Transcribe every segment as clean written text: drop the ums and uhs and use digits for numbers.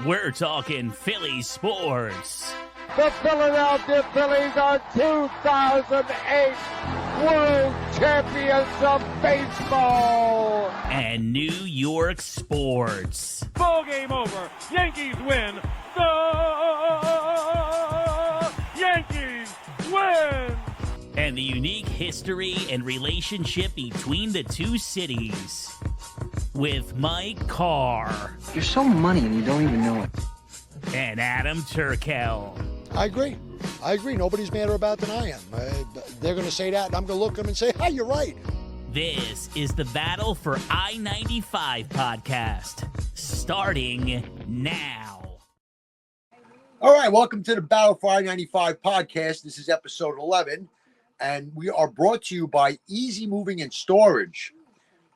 We're talking Philly sports. The Philadelphia Phillies are 2008 World Champions of Baseball. And New York sports. Ball game over. Yankees win. The Yankees win. And the unique history and relationship between the two cities. With Mike Carr. You're so money and you don't even know it. And Adam Turkel. I agree. Nobody's madder about than I am. They're going to say that, and I'm going to look at them and say, "Hi, you're right." This is the Battle for I-95 podcast, starting now. All right, welcome to the Battle for I-95 podcast. This is episode 11, and we are brought to you by Easy Moving and Storage.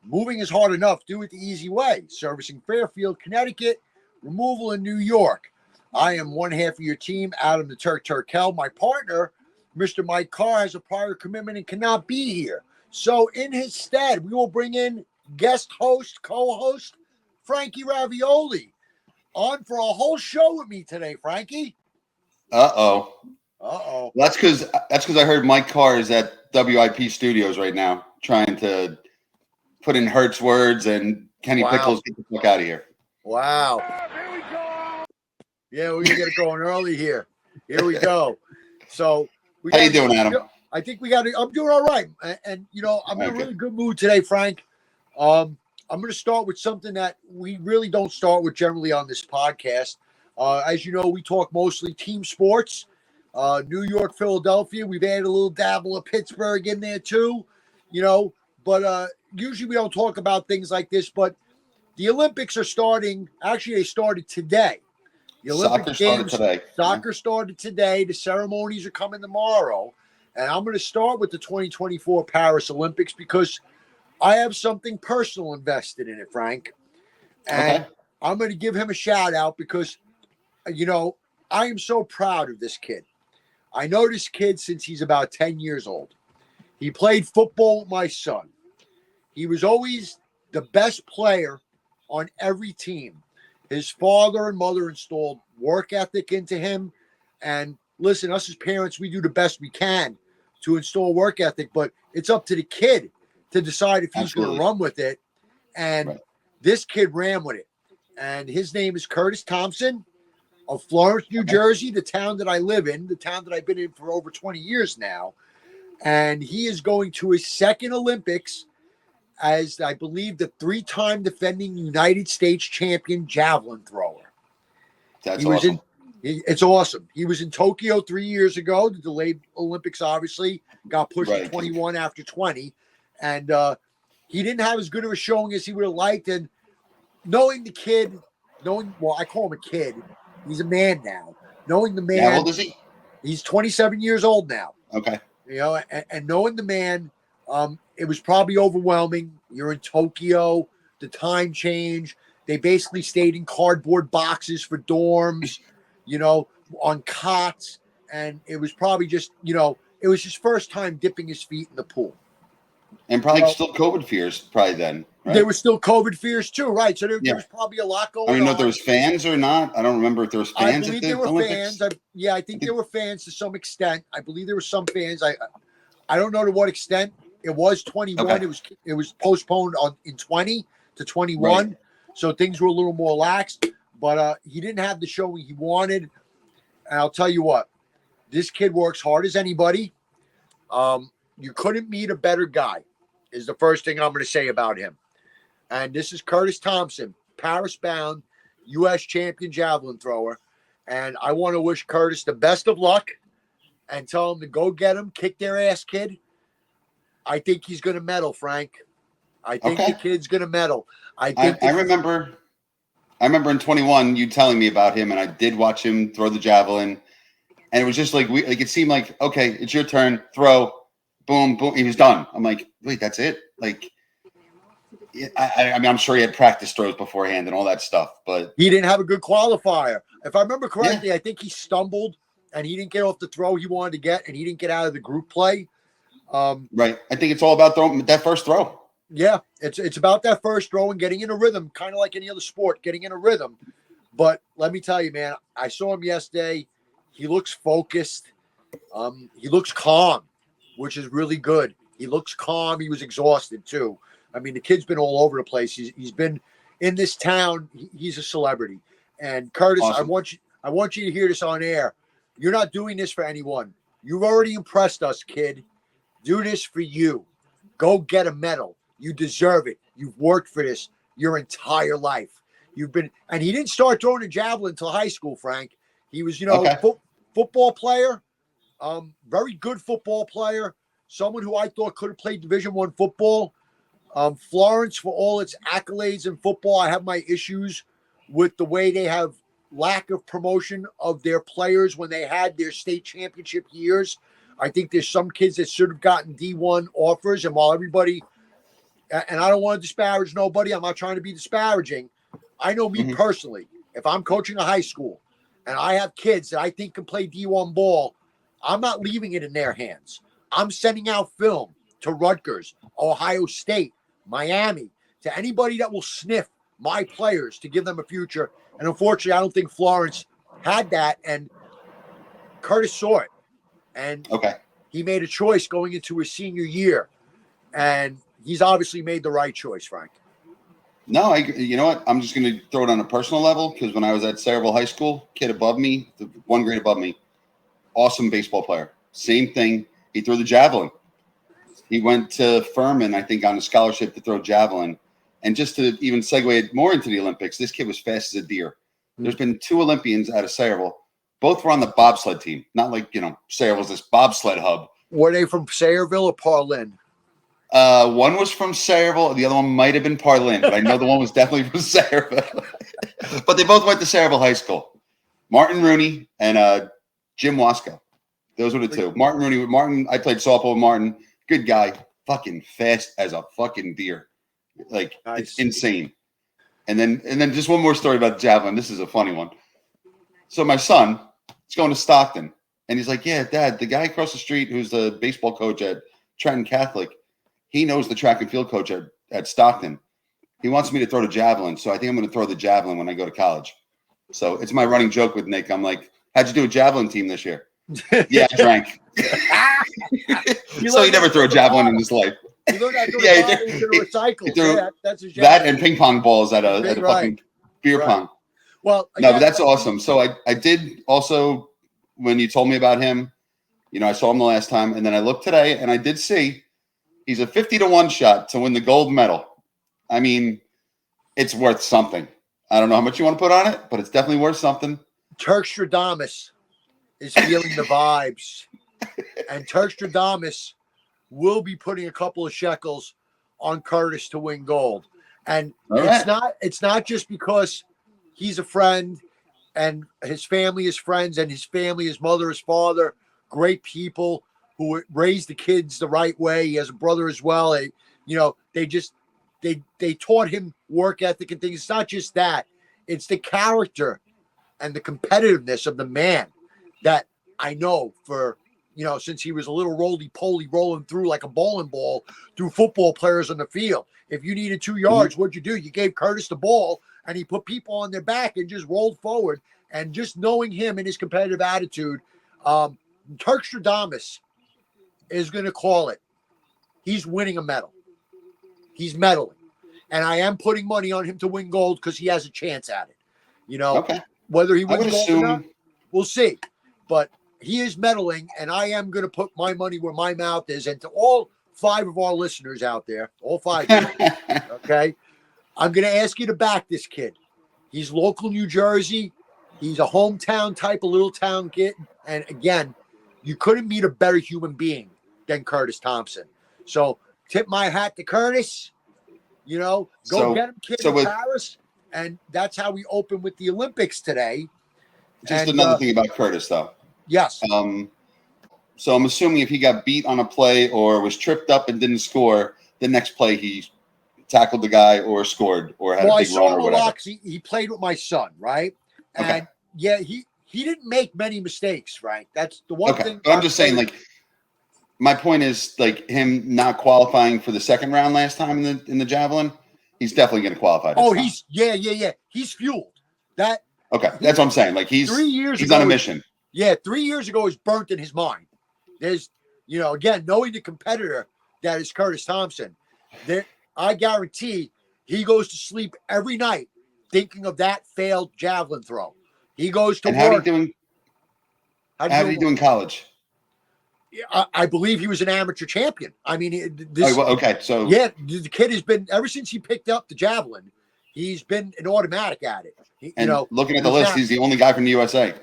Moving is hard enough. Do it the easy way. Servicing Fairfield, Connecticut, removal in New York. I am one half of your team, Adam the Turk Turkel. My partner, Mr. Mike Carr, has a prior commitment and cannot be here. So in his stead, we will bring in guest host, co-host, Frankie Ravioli, on for a whole show with me today, Frankie. Uh-oh. That's because I heard Mike Carr is at WIP Studios right now trying to put in Hertz words and Kenny Pickles, get the fuck out of here. Wow. Here we go. Yeah, we're gonna get it going early here. Here we go. So, how you doing, Adam? I think I'm doing all right, and you know, I'm in a really good mood today, Frank. I'm going to start with something that we really don't start with generally on this podcast. As you know, we talk mostly team sports. New York, Philadelphia. We've added a little dabble of Pittsburgh in there too. You know, but usually we don't talk about things like this. But the Olympics are starting. Actually, they started today. The Olympic Games started today. Soccer started today. The ceremonies are coming tomorrow. And I'm going to start with the 2024 Paris Olympics because I have something personal invested in it, Frank. And I'm going to give him a shout out because, you know, I am so proud of this kid. I know this kid since he's about 10 years old. He played football with my son. He was always the best player on every team. His father and mother installed work ethic into him. And listen, us as parents, we do the best we can to install work ethic, but it's up to the kid to decide if he's going to run with it. And this kid ran with it. And his name is Curtis Thompson of Florence, New Jersey, the town that I live in, the town that I've been in for over 20 years now. And he is going to his second Olympics as, I believe, the three-time defending United States champion javelin thrower. That's awesome. It's awesome. He was in Tokyo 3 years ago. The delayed Olympics, obviously, got pushed to 21 after 20. And he didn't have as good of a showing as he would have liked. And knowing the kid, I call him a kid. He's a man now. Knowing the man. How old is he? He's 27 years old now. Okay. You know, and knowing the man, it was probably overwhelming. You're in Tokyo, the time change. They basically stayed in cardboard boxes for dorms, you know, on cots. And it was probably just, you know, it was his first time dipping his feet in the pool. And probably still COVID fears probably then. Right? There were still COVID fears too, right? So there was probably a lot going on. I don't know if there was fans or not. I don't remember if there was fans. I believe there were fans. I think there were fans to some extent. I believe there were some fans. I don't know to what extent. It was 21. Okay. It was postponed in 20 to 21. Right. So things were a little more lax. But he didn't have the showing he wanted. And I'll tell you what, this kid works hard as anybody. You couldn't meet a better guy, is the first thing I'm going to say about him. And this is Curtis Thompson, Paris-bound U.S. champion javelin thrower. And I want to wish Curtis the best of luck and tell him to go get him, kick their ass, kid. I think he's going to medal, Frank. I think the kid's going to medal. I remember in 21 you telling me about him, and I did watch him throw the javelin. And it was just like, it seemed like, okay, it's your turn, throw. Boom, boom. He was done. I'm like, wait, that's it? Like, I mean, I'm sure he had practice throws beforehand and all that stuff, but he didn't have a good qualifier. If I remember correctly, I think he stumbled and he didn't get off the throw he wanted to get, and he didn't get out of the group play. Right. I think it's all about throwing that first throw. Yeah, it's about that first throw and getting in a rhythm, kind of like any other sport, getting in a rhythm. But let me tell you, man, I saw him yesterday. He looks focused. He looks calm, which is really good. He looks calm. He was exhausted too. I mean, the kid's been all over the place. He's been in this town. He's a celebrity. And Curtis, Awesome. I want you to hear this on air. You're not doing this for anyone. You've already impressed us, kid. Do this for you. Go get a medal. You deserve it. You've worked for this your entire life. And he didn't start throwing a javelin until high school, Frank. He was, football player, very good football player, someone who I thought could have played Division I football. Florence, for all its accolades in football, I have my issues with the way they have lack of promotion of their players when they had their state championship years. I think there's some kids that should have gotten D1 offers. And while everybody, and I don't want to disparage nobody, I'm not trying to be disparaging. I know me personally, if I'm coaching a high school and I have kids that I think can play D1 ball, I'm not leaving it in their hands. I'm sending out film to Rutgers, Ohio State, Miami, to anybody that will sniff my players to give them a future. And unfortunately, I don't think Florence had that. And Curtis saw it. And he made a choice going into his senior year. And he's obviously made the right choice, Frank. No, you know what? I'm just going to throw it on a personal level because when I was at Sayreville High School, kid above me, one grade above me, awesome baseball player. Same thing. He threw the javelin. He went to Furman, I think, on a scholarship to throw javelin. And just to even segue it more into the Olympics, this kid was fast as a deer. There's been 2 Olympians out of Sayreville. Both were on the bobsled team. Not like, Sayreville's this bobsled hub. Were they from Sayreville or Parlin? One was from Sayreville. The other one might have been Parlin, but I know the one was definitely from Sayreville. But they both went to Sayreville High School. Martin Rooney and Jim Wasco. Those were the 2. Martin Rooney. I played softball with Martin. Good guy. Fucking fast as a fucking deer. Like, nice. It's insane. And then just one more story about javelin. This is a funny one. So my son is going to Stockton, and he's like, "Yeah, Dad, the guy across the street who's the baseball coach at Trenton Catholic, he knows the track and field coach at Stockton. He wants me to throw the javelin, so I think I'm going to throw the javelin when I go to college." So it's my running joke with Nick. I'm like, "How'd you do a javelin team this year?" "Yeah, I drank." So he never threw a javelin in his life. You learned how to recycle. That's his job. That and ping pong balls at a fucking beer pong. Well, no, but that's awesome. So I did also, when you told me about him, I saw him the last time, and then I looked today, and I did see he's a 50-1 shot to win the gold medal. I mean, it's worth something. I don't know how much you want to put on it, but it's definitely worth something. Turk Stradamus is feeling the vibes, and Turk Stradamus will be putting a couple of shekels on Curtis to win gold. And it's not just because he's a friend and his family is friends and his family, his mother, his father, great people who raised the kids the right way. He has a brother as well. They taught him work ethic and things. It's not just that. It's the character and the competitiveness of the man that I know for, since he was a little roly-poly rolling through like a bowling ball through football players on the field. If you needed 2 yards, what'd you do? You gave Curtis the ball, and he put people on their back and just rolled forward. And just knowing him and his competitive attitude, Turk Stradamus is going to call it. He's winning a medal. He's medaling. And I am putting money on him to win gold because he has a chance at it. Whether he wins gold or not, we'll see. But he is medaling, and I am going to put my money where my mouth is. And to all 5 of our listeners out there, all 5 of you, okay, I'm going to ask you to back this kid. He's local New Jersey. He's a hometown type of little town kid. And again, you couldn't meet a better human being than Curtis Thompson. So tip my hat to Curtis. Go get him, kid, in Paris. And that's how we open with the Olympics today. Just another thing about Curtis, though. Yes. So I'm assuming if he got beat on a play or was tripped up and didn't score, the next play he tackled the guy or scored or had a big run or whatever. He played with my son, right? And he didn't make many mistakes, right? That's the one thing. But I'm just saying, like, my point is, like, him not qualifying for the second round last time in the javelin, he's definitely going to qualify. He's fueled. That Okay, that's what I'm saying. Like he's 3 years he's ago, on a mission. Yeah, 3 years ago is burnt in his mind. There's, again, knowing the competitor that is Curtis Thompson, I guarantee he goes to sleep every night thinking of that failed javelin throw. He goes to And work. how did he do in college? I believe he was an amateur champion. I mean, Okay, so yeah, the kid has been, ever since he picked up the javelin, he's been an automatic at it. Looking at the list, he's the only guy from the USA.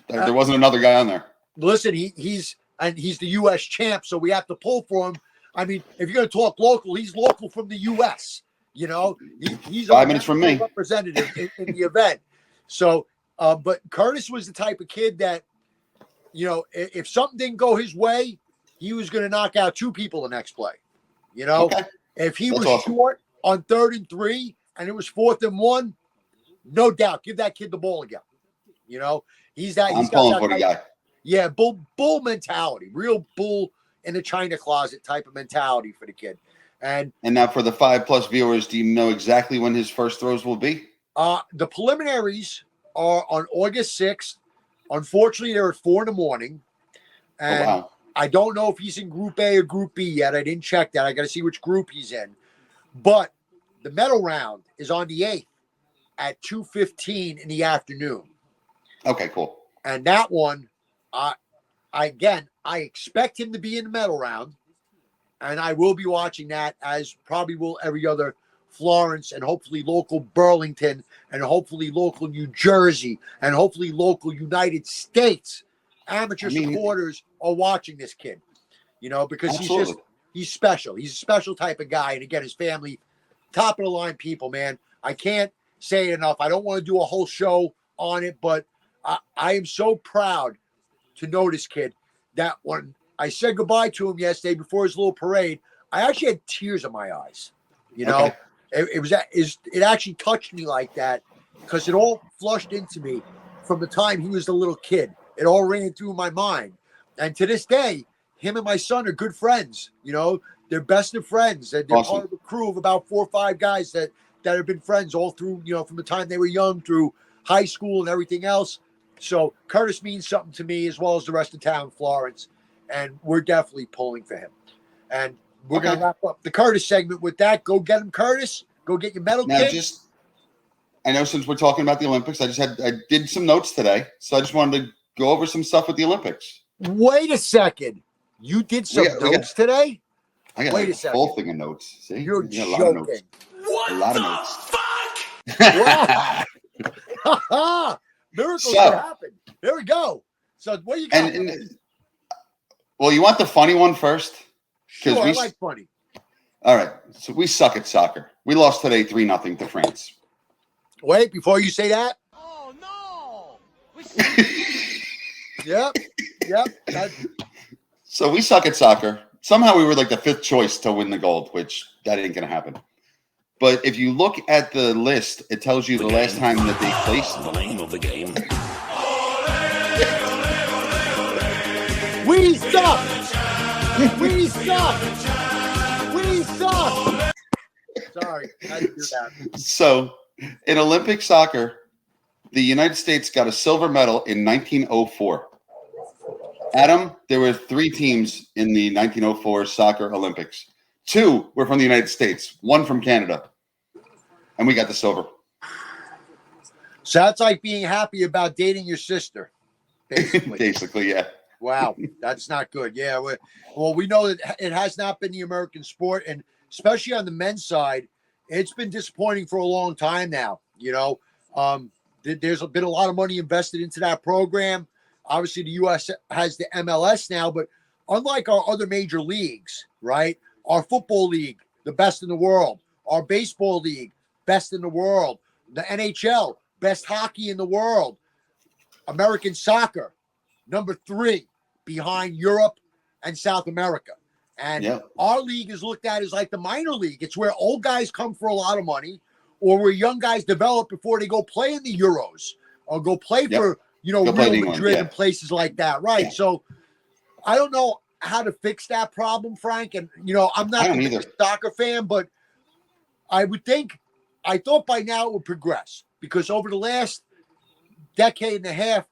There wasn't another guy on there. Listen, he's the U.S. champ, so we have to pull for him. I mean, if you're going to talk local, he's local from the U.S. He's 5 minutes from me, representative in the event. So, but Curtis was the type of kid that, if something didn't go his way, he was going to knock out 2 people the next play. Okay. If he That's was awesome. short on 3rd and 3 and it was 4th and 1, no doubt, give that kid the ball again. He's that. I'm pulling for the guy. Yeah, bull mentality, real bull in the china closet type of mentality for the kid. And now for the 5+ viewers, do you know exactly when his first throws will be? The preliminaries are on August 6th. Unfortunately, they're at 4 a.m. And wow. I don't know if he's in Group A or Group B yet. I didn't check that. I got to see which group he's in. But the medal round is on the 8th at 2:15 in the afternoon. Okay, cool. And that one, I expect him to be in the medal round, and I will be watching that, as probably will every other Florence and hopefully local Burlington and hopefully local New Jersey and hopefully local United States amateur supporters are watching this kid, because he's special. He's a special type of guy. And again, his family, top of the line people, man. I can't say it enough. I don't want to do a whole show on it, but I am so proud to know this kid, that when I said goodbye to him yesterday before his little parade, I actually had tears in my eyes. Okay. It actually touched me like that, because it all flushed into me from the time he was a little kid. It all ran through my mind. And to this day, him and my son are good friends. They're best of friends. They're awesome. Part of a crew of about 4 or 5 guys that have been friends all through, from the time they were young through high school and everything else. So Curtis means something to me, as well as the rest of town, Florence, and we're definitely pulling for him. And we're going to wrap up the Curtis segment with that. Go get him, Curtis. Go get your medal kit. I know since we're talking about the Olympics, I did some notes today, so I just wanted to go over some stuff with the Olympics. Wait a second. You did some notes today? I got a full thing of notes. See? You're joking. A lot of notes. What a lot the of notes. Fuck? Wow. Miracles can happen. There we go. So what you got? Well, you want the funny one first? Sure, I like funny. All right. So we suck at soccer. We lost today 3-0 to France. Wait, before you say that. Oh, no. Yep. So we suck at soccer. Somehow we were like the 5th choice to win the gold, which that ain't going to happen. But if you look at the list, it tells you the last time that they placed. The name of the game. We suck. We suck. We suck. Sorry, I didn't do that. So in Olympic soccer, the United States got a silver medal in 1904. Adam, there were 3 teams in the 1904 soccer Olympics. 2 were from the United States, 1 from Canada. And we got the silver. So that's like being happy about dating your sister, basically. Basically, yeah. Wow, that's not good. Yeah, well, we know that it has not been the American sport, and especially on the men's side, it's been disappointing for a long time now. There's been a lot of money invested into that program. Obviously, the U.S. has the MLS now, but unlike our other major leagues, right? Our football league, the best in the world. Our baseball league, best in the world. The NHL, best hockey in the world. American soccer, number 3 behind Europe and South America. And our league is looked at as like the minor league. It's where old guys come for a lot of money, or where young guys develop before they go play in the Euros or go play for, Real Madrid and places like that. Right. So I don't know how to fix that problem, Frank. And, I'm not a soccer fan, but I thought by now it would progress, because over the last decade and a half,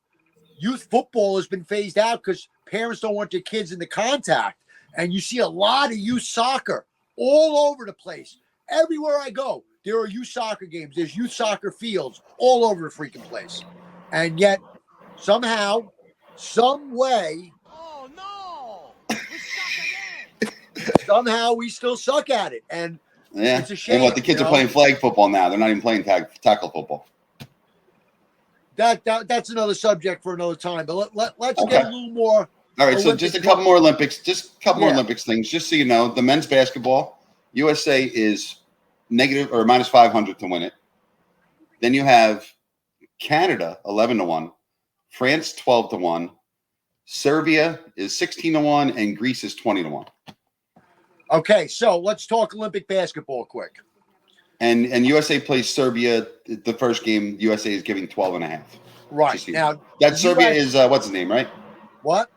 youth football has been phased out because parents don't want their kids in the contact. And you see a lot of youth soccer all over the place. Everywhere I go, there are youth soccer games. There's youth soccer fields all over the freaking place. And yet, somehow, some way, somehow we still suck at it. And it's a shame. And what, the kids are playing flag football now. They're not even playing tackle football. That's another subject for another time. But let's get a little more. All right, so just a couple more Olympics. Just a couple more Olympics things. Just so you know, the men's basketball, USA is negative or minus 500 to win it. Then you have Canada 11-1, France 12-1, Serbia is 16-1, and Greece is 20-1. Okay, so let's talk Olympic basketball quick. And USA plays Serbia. The first game, USA is giving 12.5. Right now, that Serbia is what's his name, right? What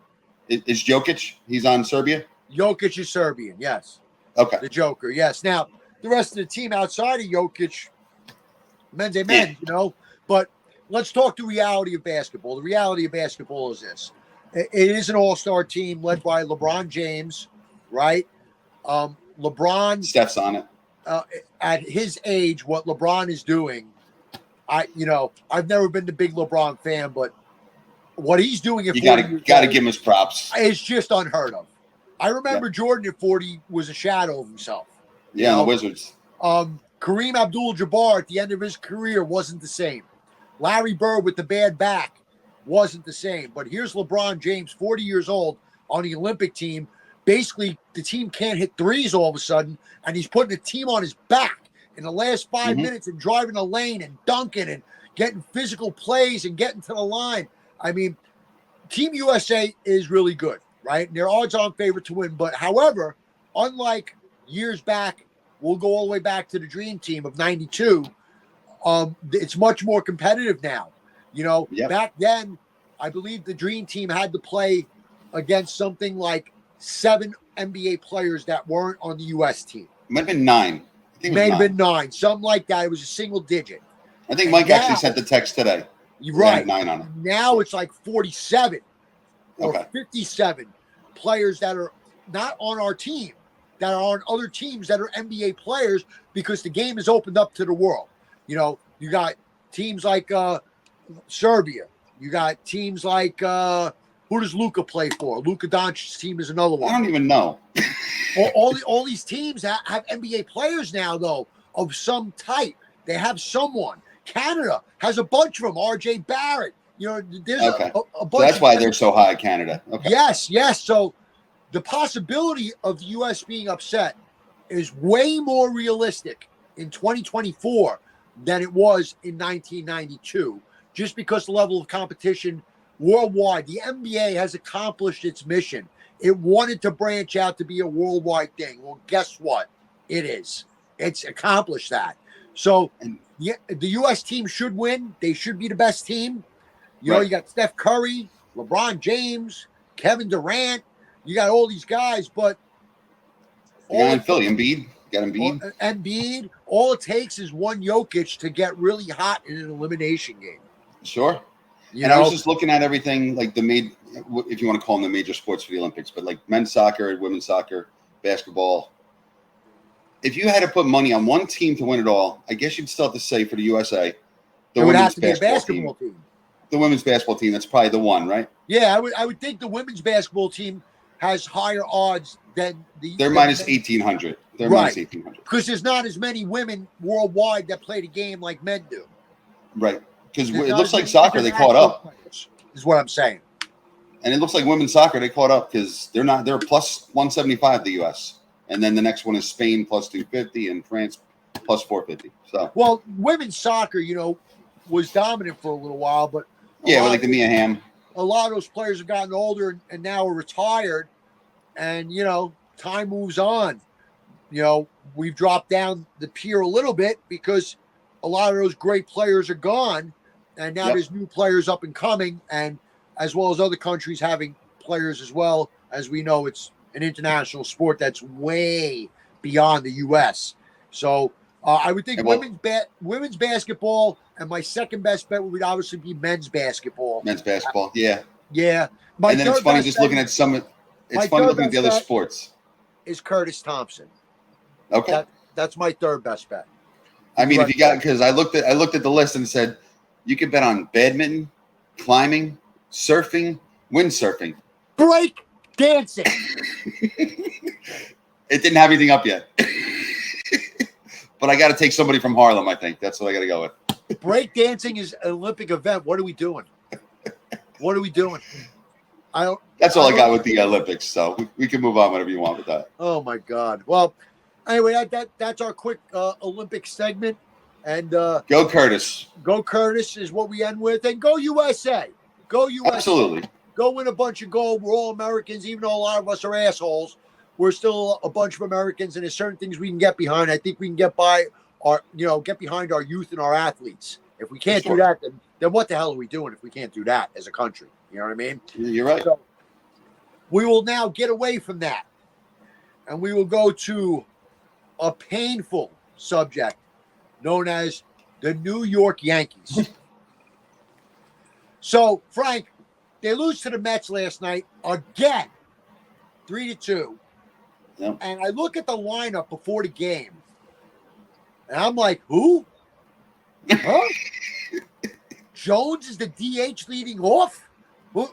is Jokic? He's on Serbia. Jokic is Serbian, yes. Okay, the Joker, yes. Now the rest of the team outside of Jokic, men's a men, But let's talk the reality of basketball. The reality of basketball is this: it is an all-star team led by LeBron James, right? LeBron, Steph's on it. At his age, what LeBron is doing, I've never been the big LeBron fan, but what he's doing at 40 you got to give him his props. It's just unheard of. I remember Jordan at 40 was a shadow of himself. Yeah, the Wizards. Kareem Abdul-Jabbar at the end of his career wasn't the same. Larry Bird with the bad back wasn't the same. But here's LeBron James, 40 years old, on the Olympic team. Basically, the team can't hit threes all of a sudden, and he's putting the team on his back in the last 5 minutes and driving a lane and dunking and getting physical plays and getting to the line. I mean, Team USA is really good, right? And they're odds-on favorite to win. But, however, unlike years back, we'll go all the way back to the Dream Team of 92, it's much more competitive now. Back then, I believe the Dream Team had to play against something like 7 NBA players that weren't on the U.S. team. It might have been 9. I think it may have been 9, something like that. It was a single digit. I think Mike actually sent the text today. You're right. 9 on it. Now it's like 47 or 57 players that are not on our team, that are on other teams that are NBA players, because the game is opened up to the world. You got teams like Serbia. You got teams like who does Luka play for? Luka Doncic's team is another one. I don't even know. all these teams have NBA players now, though, of some type. They have someone. Canada has a bunch of them. R.J. Barrett. There's a bunch. So that's why they're so high, Canada. Okay. Yes. So the possibility of the U.S. being upset is way more realistic in 2024 than it was in 1992, just because the level of competition worldwide. The NBA has accomplished its mission. It wanted to branch out to be a worldwide thing. Well, guess what? It is. It's accomplished that. So the U.S. team should win. They should be the best team. You got Steph Curry, LeBron James, Kevin Durant. You got all these guys, but in Philly, Embiid. Got Embiid. Embiid. All it takes is one Jokic to get really hot in an elimination game. Sure. I was just looking at everything, like if you want to call them the major sports for the Olympics, but like men's soccer, women's soccer, basketball. If you had to put money on one team to win it all, I guess you'd still have to say for the USA, it would have to be a basketball team. The women's basketball team, that's probably the one, right? Yeah, I would think the women's basketball team has higher odds than the. They're minus 1,800. They're minus 1,800 because there's not as many women worldwide that play the game like men do. Right. Because it looks like soccer, they caught up. Is what I'm saying. And it looks like women's soccer, they caught up because they're plus 175, the U.S. And then the next one is Spain plus 250 and France plus 450. So, well, women's soccer, was dominant for a little while, but with like the Mia Hamm. A lot of those players have gotten older and now are retired, and time moves on. We've dropped down the pier a little bit because a lot of those great players are gone. And now there's new players up and coming, and as well as other countries having players as well. As we know, it's an international sport that's way beyond the U.S. So I would think And well- women's basketball, and my second best bet would obviously be men's basketball. Men's basketball, yeah. Yeah. And then it's funny just looking at some. It's funny looking at the other sports. Is Curtis Thompson. Okay. That's my third best bet. I mean, if you got, because I looked at the list and said you could bet on badminton, climbing, surfing, windsurfing, break dancing. It didn't have anything up yet, but I got to take somebody from Harlem. I think that's what I got to go with. Break dancing is an Olympic event. What are we doing? What are we doing? That's all I got with the Olympics. So we can move on whenever you want with that. Oh my God. Well, anyway, that's our quick Olympic segment. And go Curtis. Go Curtis is what we end with. And go USA. Go USA. Absolutely. Go win a bunch of gold. We're all Americans, even though a lot of us are assholes. We're still a bunch of Americans, and there's certain things we can get behind. I think we can get behind our youth and our athletes. If we can't do that, then what the hell are we doing if we can't do that as a country? You know what I mean? You're right. So we will now get away from that, and we will go to a painful subject known as the New York Yankees. So, Frank, they lose to the Mets last night again, 3-2. Yep. And I look at the lineup before the game, and I'm like, who? Huh? Jones is the DH leading off? Who?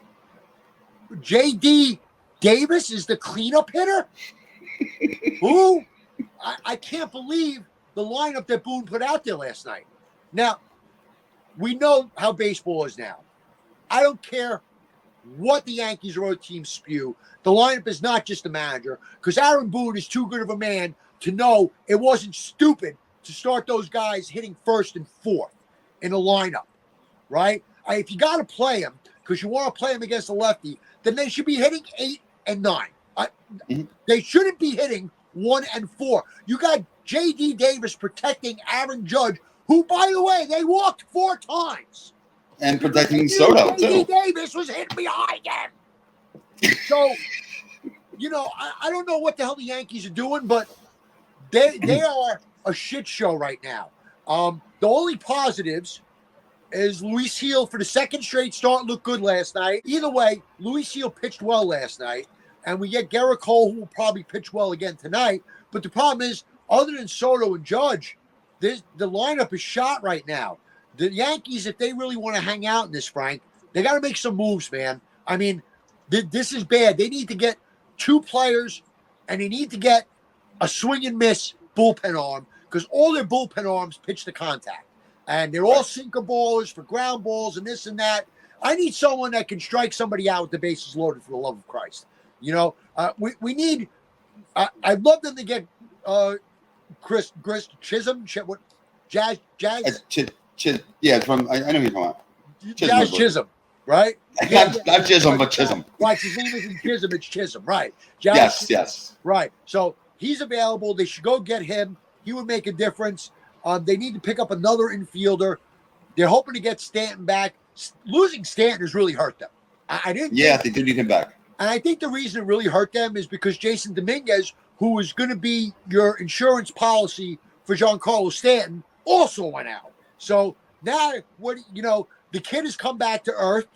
J.D. Davis is the cleanup hitter? Who? I can't believe the lineup that Boone put out there last night. Now, we know how baseball is now. I don't care what the Yankees or other teams spew. The lineup is not just the manager, because Aaron Boone is too good of a man to know it wasn't stupid to start those guys hitting first and fourth in a lineup, right? If you got to play them because you want to play them against a lefty, then they should be hitting 8 and 9. They shouldn't be hitting 1 and 4. You got J.D. Davis protecting Aaron Judge, who, by the way, they walked 4 times. And protecting Soto, too. J.D. Davis was hitting behind him. So, I don't know what the hell the Yankees are doing, but they are a shit show right now. The only positives is Luis Gil for the second straight start looked good last night. Either way, Luis Gil pitched well last night, and we get Garrett Cole, who will probably pitch well again tonight. But the problem is, other than Soto and Judge, the lineup is shot right now. The Yankees, if they really want to hang out in this, Frank, they got to make some moves, man. I mean, this is bad. They need to get 2 players, and they need to get a swing and miss bullpen arm, because all their bullpen arms pitch to contact. And they're all sinker ballers for ground balls and this and that. I need someone that can strike somebody out with the bases loaded, for the love of Christ. We need I'd love them to get Chris Chisholm. Jazz? Yeah, from I know who you're talking about. Jazz Chisholm, right? Not Chisholm, but Chisholm. Right, his name isn't Chisholm, it's Chisholm, right? Jazz Yes. Right. So he's available. They should go get him. He would make a difference. They need to pick up another infielder. They're hoping to get Stanton back. Losing Stanton has really hurt them. I didn't. Yeah, they do need him back. And I think the reason it really hurt them is because Jason Dominguez, who is going to be your insurance policy for Giancarlo Stanton, also went out. So now, the kid has come back to earth,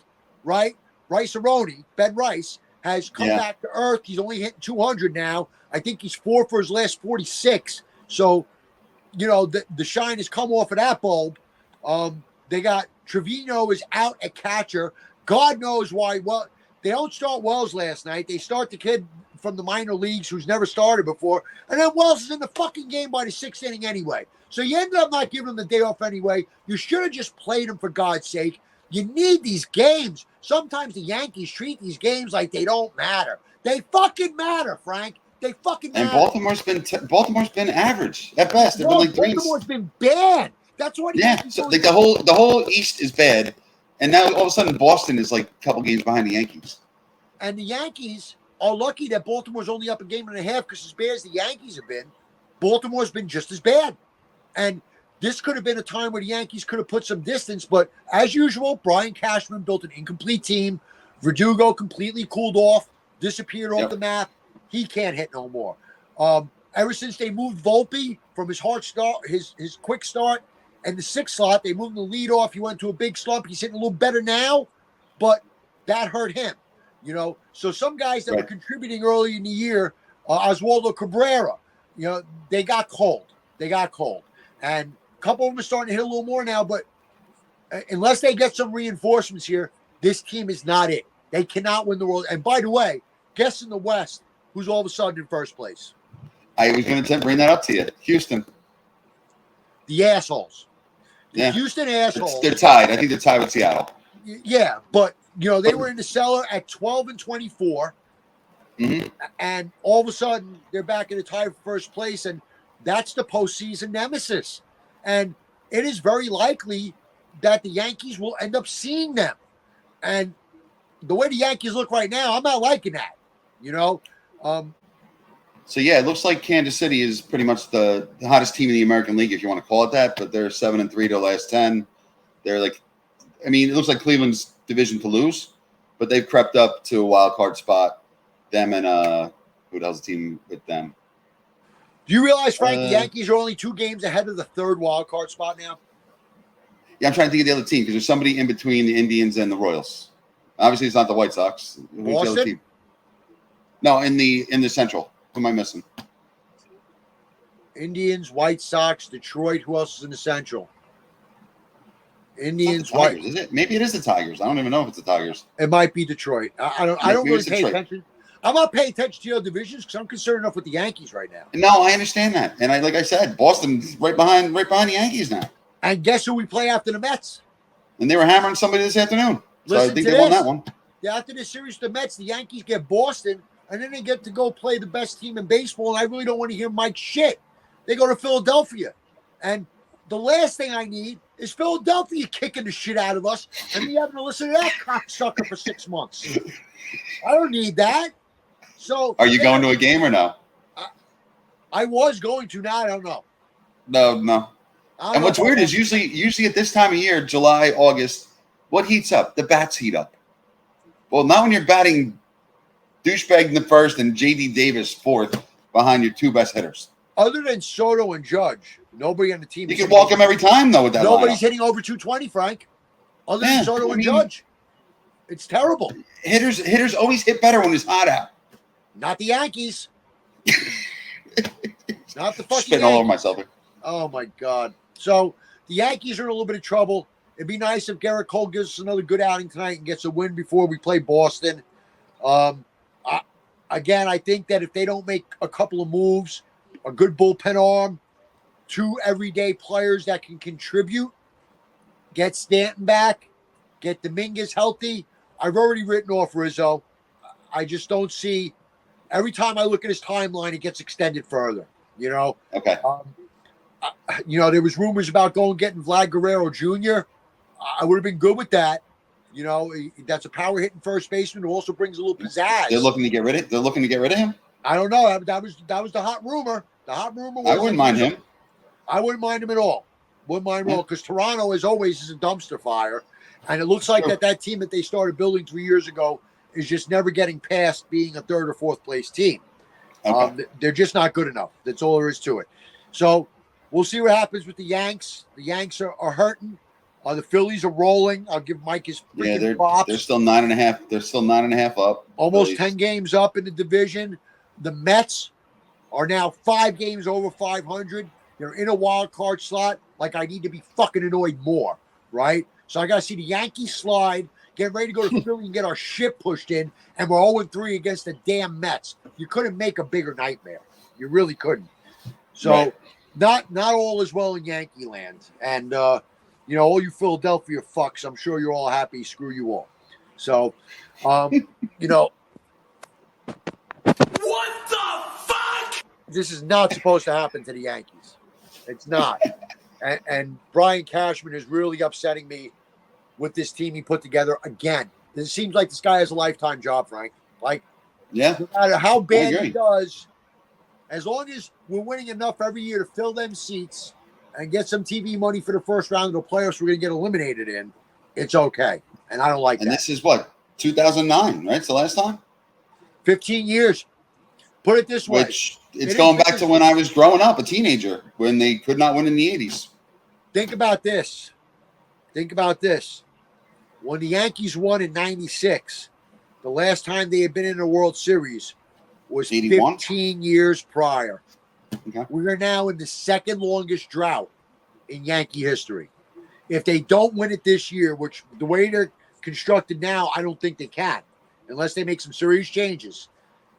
right? Ben Rice, has come back to earth. He's only hitting 200 now. I think he's 4 for his last 46. So, the shine has come off of that bulb. They got Trevino is out at catcher. God knows why. Well, they don't start Wells last night. They start the kid from the minor leagues who's never started before. And then Wells is in the fucking game by the 6th inning anyway. So you ended up not giving him the day off anyway. You should have just played him, for God's sake. You need these games. Sometimes the Yankees treat these games like they don't matter. They fucking matter, Frank. They fucking matter. And Baltimore's been average at best. They've been like 3. Baltimore's been bad. That's what. So like the whole East is bad, and now all of a sudden Boston is like a couple games behind the Yankees. And the Yankees are lucky that Baltimore's only up a game and a half, because as bad as the Yankees have been, Baltimore's been just as bad. And this could have been a time where the Yankees could have put some distance, but as usual, Brian Cashman built an incomplete team. Verdugo completely cooled off, disappeared off the map. He can't hit no more. ever since they moved Volpe from his hard start, his quick start, and the 6th slot, they moved him to lead off. He went to a big slump. He's hitting a little better now, but that hurt him. So some guys that were contributing early in the year, Oswaldo Cabrera, they got cold. And a couple of them are starting to hit a little more now, but unless they get some reinforcements here, this team is not it. They cannot win the World. And by the way, guess in the West, who's all of a sudden in first place? I was going to bring that up to you. Houston. The assholes. Yeah. Houston assholes. They're tied. I think they're tied with Seattle. Yeah, but they were in the cellar at 12-24, and all of a sudden they're back in the tie for first place, and that's the postseason nemesis. And it is very likely that the Yankees will end up seeing them. And the way the Yankees look right now, I'm not liking that. So yeah, it looks like Kansas City is pretty much the hottest team in the American League, if you want to call it that. But they're 7-3 to last 10. They're like, it looks like Cleveland's division to lose, but they've crept up to a wild card spot. Them and who else team with them? Do you realize, Frank, the Yankees are only 2 games ahead of the 3rd wild card spot now? Yeah, I'm trying to think of the other team because there's somebody in between the Indians and the Royals. Obviously, it's not the White Sox. Who's the other team? No, in the Central. Who am I missing? Indians, White Sox, Detroit. Who else is in the Central? Indians, Tigers, White. Is it? Maybe it is the Tigers. I don't even know if it's the Tigers. It might be Detroit. I don't really pay attention. I'm not paying attention to your divisions because I'm concerned enough with the Yankees right now. No, I understand that, and like I said, Boston's right behind the Yankees now. And guess who we play after the Mets? And they were hammering somebody this afternoon. So I think they won that one. Yeah, after this series, the Mets, the Yankees get Boston, and then they get to go play the best team in baseball. And I really don't want to hear Mike shit. They go to Philadelphia, and the last thing I need is Philadelphia kicking the shit out of us and me having to listen to that cocksucker for 6 months. I don't need that. So, are you going to a game or no? I was going to. Now I don't know. No. And what's weird is usually at this time of year, July, August, what heats up? The bats heat up. Well, not when you're batting douchebag in the first and J.D. Davis fourth behind your 2 best hitters. Other than Soto and Judge, nobody on the team. You can walk him every time, though, with that Nobody's lineup. hitting over 220, Frank. Other than Soto and Judge. It's terrible. Hitters always hit better when it's hot out. Not the Yankees. Not the fucking Spitting all over myself. Oh, my God. So the Yankees are in a little bit of trouble. It'd be nice if Garrett Cole gives us another good outing tonight and gets a win before we play Boston. Again, I think that if they don't make a couple of moves, a good bullpen arm, 2 everyday players that can contribute, get Stanton back, get Dominguez healthy. I've already written off Rizzo. I just don't see. Every time I look at his timeline, it gets extended further. Okay. There was rumors about getting Vlad Guerrero Jr. I would have been good with that. That's a power hitting first baseman who also brings a little pizzazz. They're looking to get rid of him. I don't know. That was the hot rumor. The hot rumor was I wouldn't mind him. I wouldn't mind him at all. Wouldn't mind him at all because Toronto, as always, is a dumpster fire, and it looks like that team that they started building 3 years ago is just never getting past being a 3rd or 4th place team. Okay. They're just not good enough. That's all there is to it. So we'll see what happens with the Yanks. The Yanks are hurting. The Phillies are rolling. I'll give Mike his props. They're still 9.5. They're still 9.5 up. Almost Phillies. 10 games up in the division. The Mets are now 5 games over 500. They're in a wild card slot. Like, I need to be fucking annoyed more, right? So I got to see the Yankees slide, get ready to go to Philly and get our shit pushed in, and we're 0-3 against the damn Mets. You couldn't make a bigger nightmare. You really couldn't. So not all is well in Yankee land. And, all you Philadelphia fucks, I'm sure you're all happy. Screw you all. So, What the fuck? This is not supposed to happen to the Yankees. It's not. And Brian Cashman is really upsetting me with this team he put together again. It seems like this guy has a lifetime job, Frank. No matter how bad he does, as long as we're winning enough every year to fill them seats and get some TV money for the first round of the playoffs we're going to get eliminated in, it's okay. And I don't like that. And this is what, 2009, right? It's the last time? 15 years. Put it this way. Which it's going back to when I was growing up, a teenager, when they could not win in the 80s. Think about this. Think about this. When the Yankees won in 96, the last time they had been in a World Series was 81? 15 years prior. Okay. We are now in the second longest drought in Yankee history. If they don't win it this year, which the way they're constructed now, I don't think they can, unless they make some serious changes.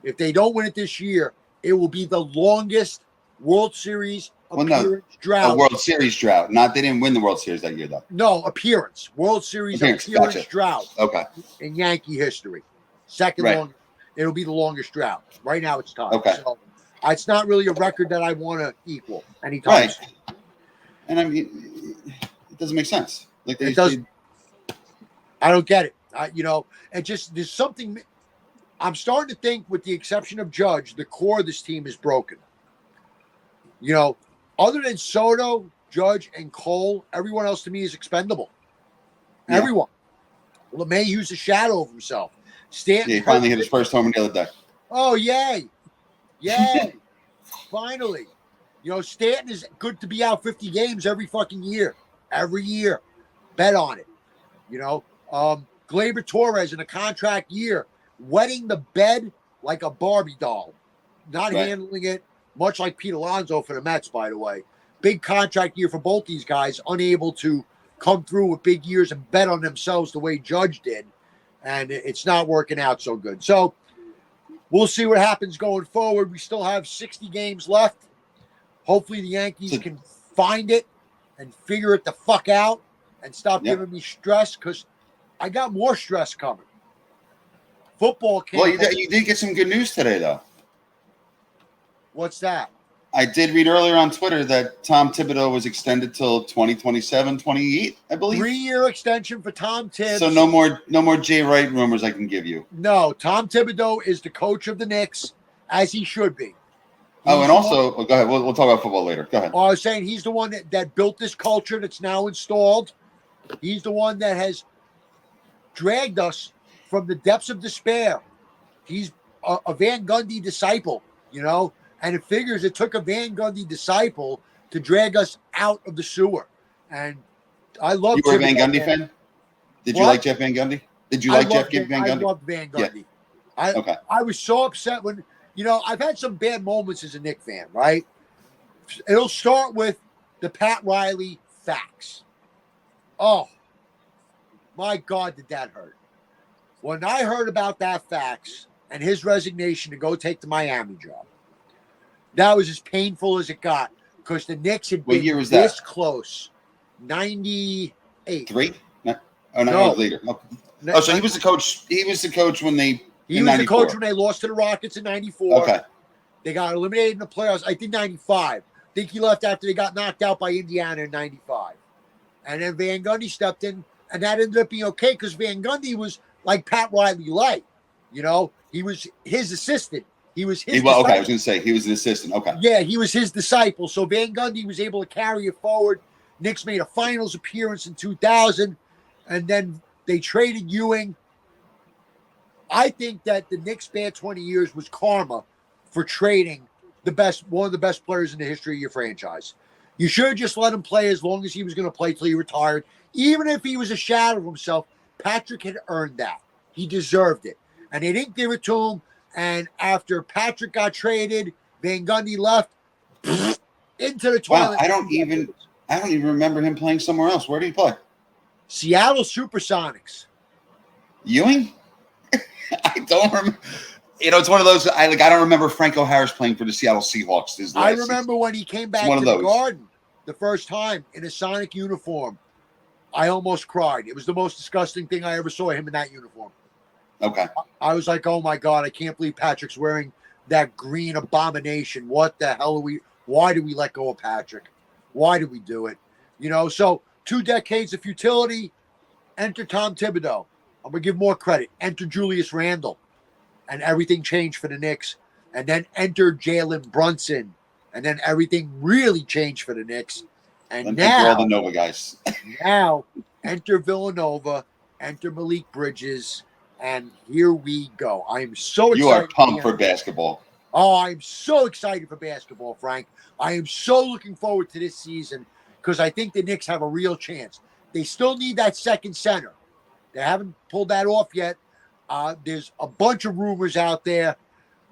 If they don't win it this year, it will be the longest World Series appearance drought. A World Series drought. Not they didn't win the World Series that year, though. No, appearance. World Series appearance gotcha. drought. Okay. In Yankee history. Second longest. It'll be the longest drought. Right now it's tied. Okay. So it's not really a record that I want to equal anytime. Right. And I mean, it doesn't make sense. Like It doesn't. I don't get it. And just there's something. I'm starting to think, with the exception of Judge, the core of this team is broken. Other than Soto, Judge, and Cole, everyone else to me is expendable. Yeah. Everyone. LeMahieu's a shadow of himself. Stanton. Yeah, he finally hit his first home the other day. Oh, yay. Yay. Finally. Stanton is good to be out 50 games every fucking year. Every year. Bet on it. Gleyber Torres in a contract year, wetting the bed like a Barbie doll. Not handling it, much like Pete Alonso for the Mets, by the way. Big contract year for both these guys, unable to come through with big years and bet on themselves the way Judge did. And it's not working out so good. So we'll see what happens going forward. We still have 60 games left. Hopefully the Yankees can find it and figure it the fuck out and stop giving me stress, because I got more stress coming. Football can't. Well, you did get some good news today, though. What's that? I did read earlier on Twitter that Tom Thibodeau was extended till 2027, 28, I believe. 3-year extension for Tom Tibbs. So no more Jay Wright rumors I can give you. No, Tom Thibodeau is the coach of the Knicks, as he should be. Go ahead. We'll talk about football later. Go ahead. Well, I was saying he's the one that built this culture that's now installed. He's the one that has dragged us from the depths of despair. He's a Van Gundy disciple, and it figures it took a Van Gundy disciple to drag us out of the sewer. And I love. You were a Van Gundy fan? Did you like Jeff Van Gundy? Did you like Jeff Van Gundy? I loved Van Gundy. Yeah. I was so upset when, I've had some bad moments as a Knicks fan, right? It'll start with the Pat Riley fax. Oh, my God, did that hurt. When I heard about that fax and his resignation to go take the Miami job, that was as painful as it got, because the Knicks had been year was this that? Close. 98. 3? No, it was later. Oh, so he was the coach. He was the coach when they. He was 94. The coach when they lost to the Rockets in 94. Okay. They got eliminated in the playoffs. I think 95. I think he left after they got knocked out by Indiana in 95. And then Van Gundy stepped in, and that ended up being okay, because Van Gundy was like Pat Riley light. He was his assistant. He was his disciple. Okay, I was going to say he was an assistant. Okay. Yeah, he was his disciple. So Van Gundy was able to carry it forward. Knicks made a finals appearance in 2000, and then they traded Ewing. I think that the Knicks' bad 20 years was karma for trading one of the best players in the history of your franchise. You should have just let him play as long as he was going to play till he retired. Even if he was a shadow of himself, Patrick had earned that. He deserved it. And they didn't give it to him. And after Patrick got traded, Van Gundy left into the toilet. Wow, I don't even remember him playing somewhere else. Where did he play? Seattle Supersonics. Ewing? I don't remember. It's one of those. I don't remember Franco Harris playing for the Seattle Seahawks. I remember when he came back to the Garden the first time in a Sonic uniform. I almost cried. It was the most disgusting thing I ever saw, him in that uniform. Okay. I was like, oh my God, I can't believe Patrick's wearing that green abomination. What the hell are we? Why did we let go of Patrick? Why did we do it? So 2 decades of futility. Enter Tom Thibodeau. I'm going to give more credit. Enter Julius Randle. And everything changed for the Knicks. And then enter Jalen Brunson. And then everything really changed for the Knicks. And now, all the Nova guys. Now, enter Villanova, enter Malik Bridges, and here we go. I'm so excited. You are pumped for basketball. Oh, I'm so excited for basketball, Frank. I am so looking forward to this season because I think the Knicks have a real chance. They still need that second center. They haven't pulled that off yet. There's a bunch of rumors out there.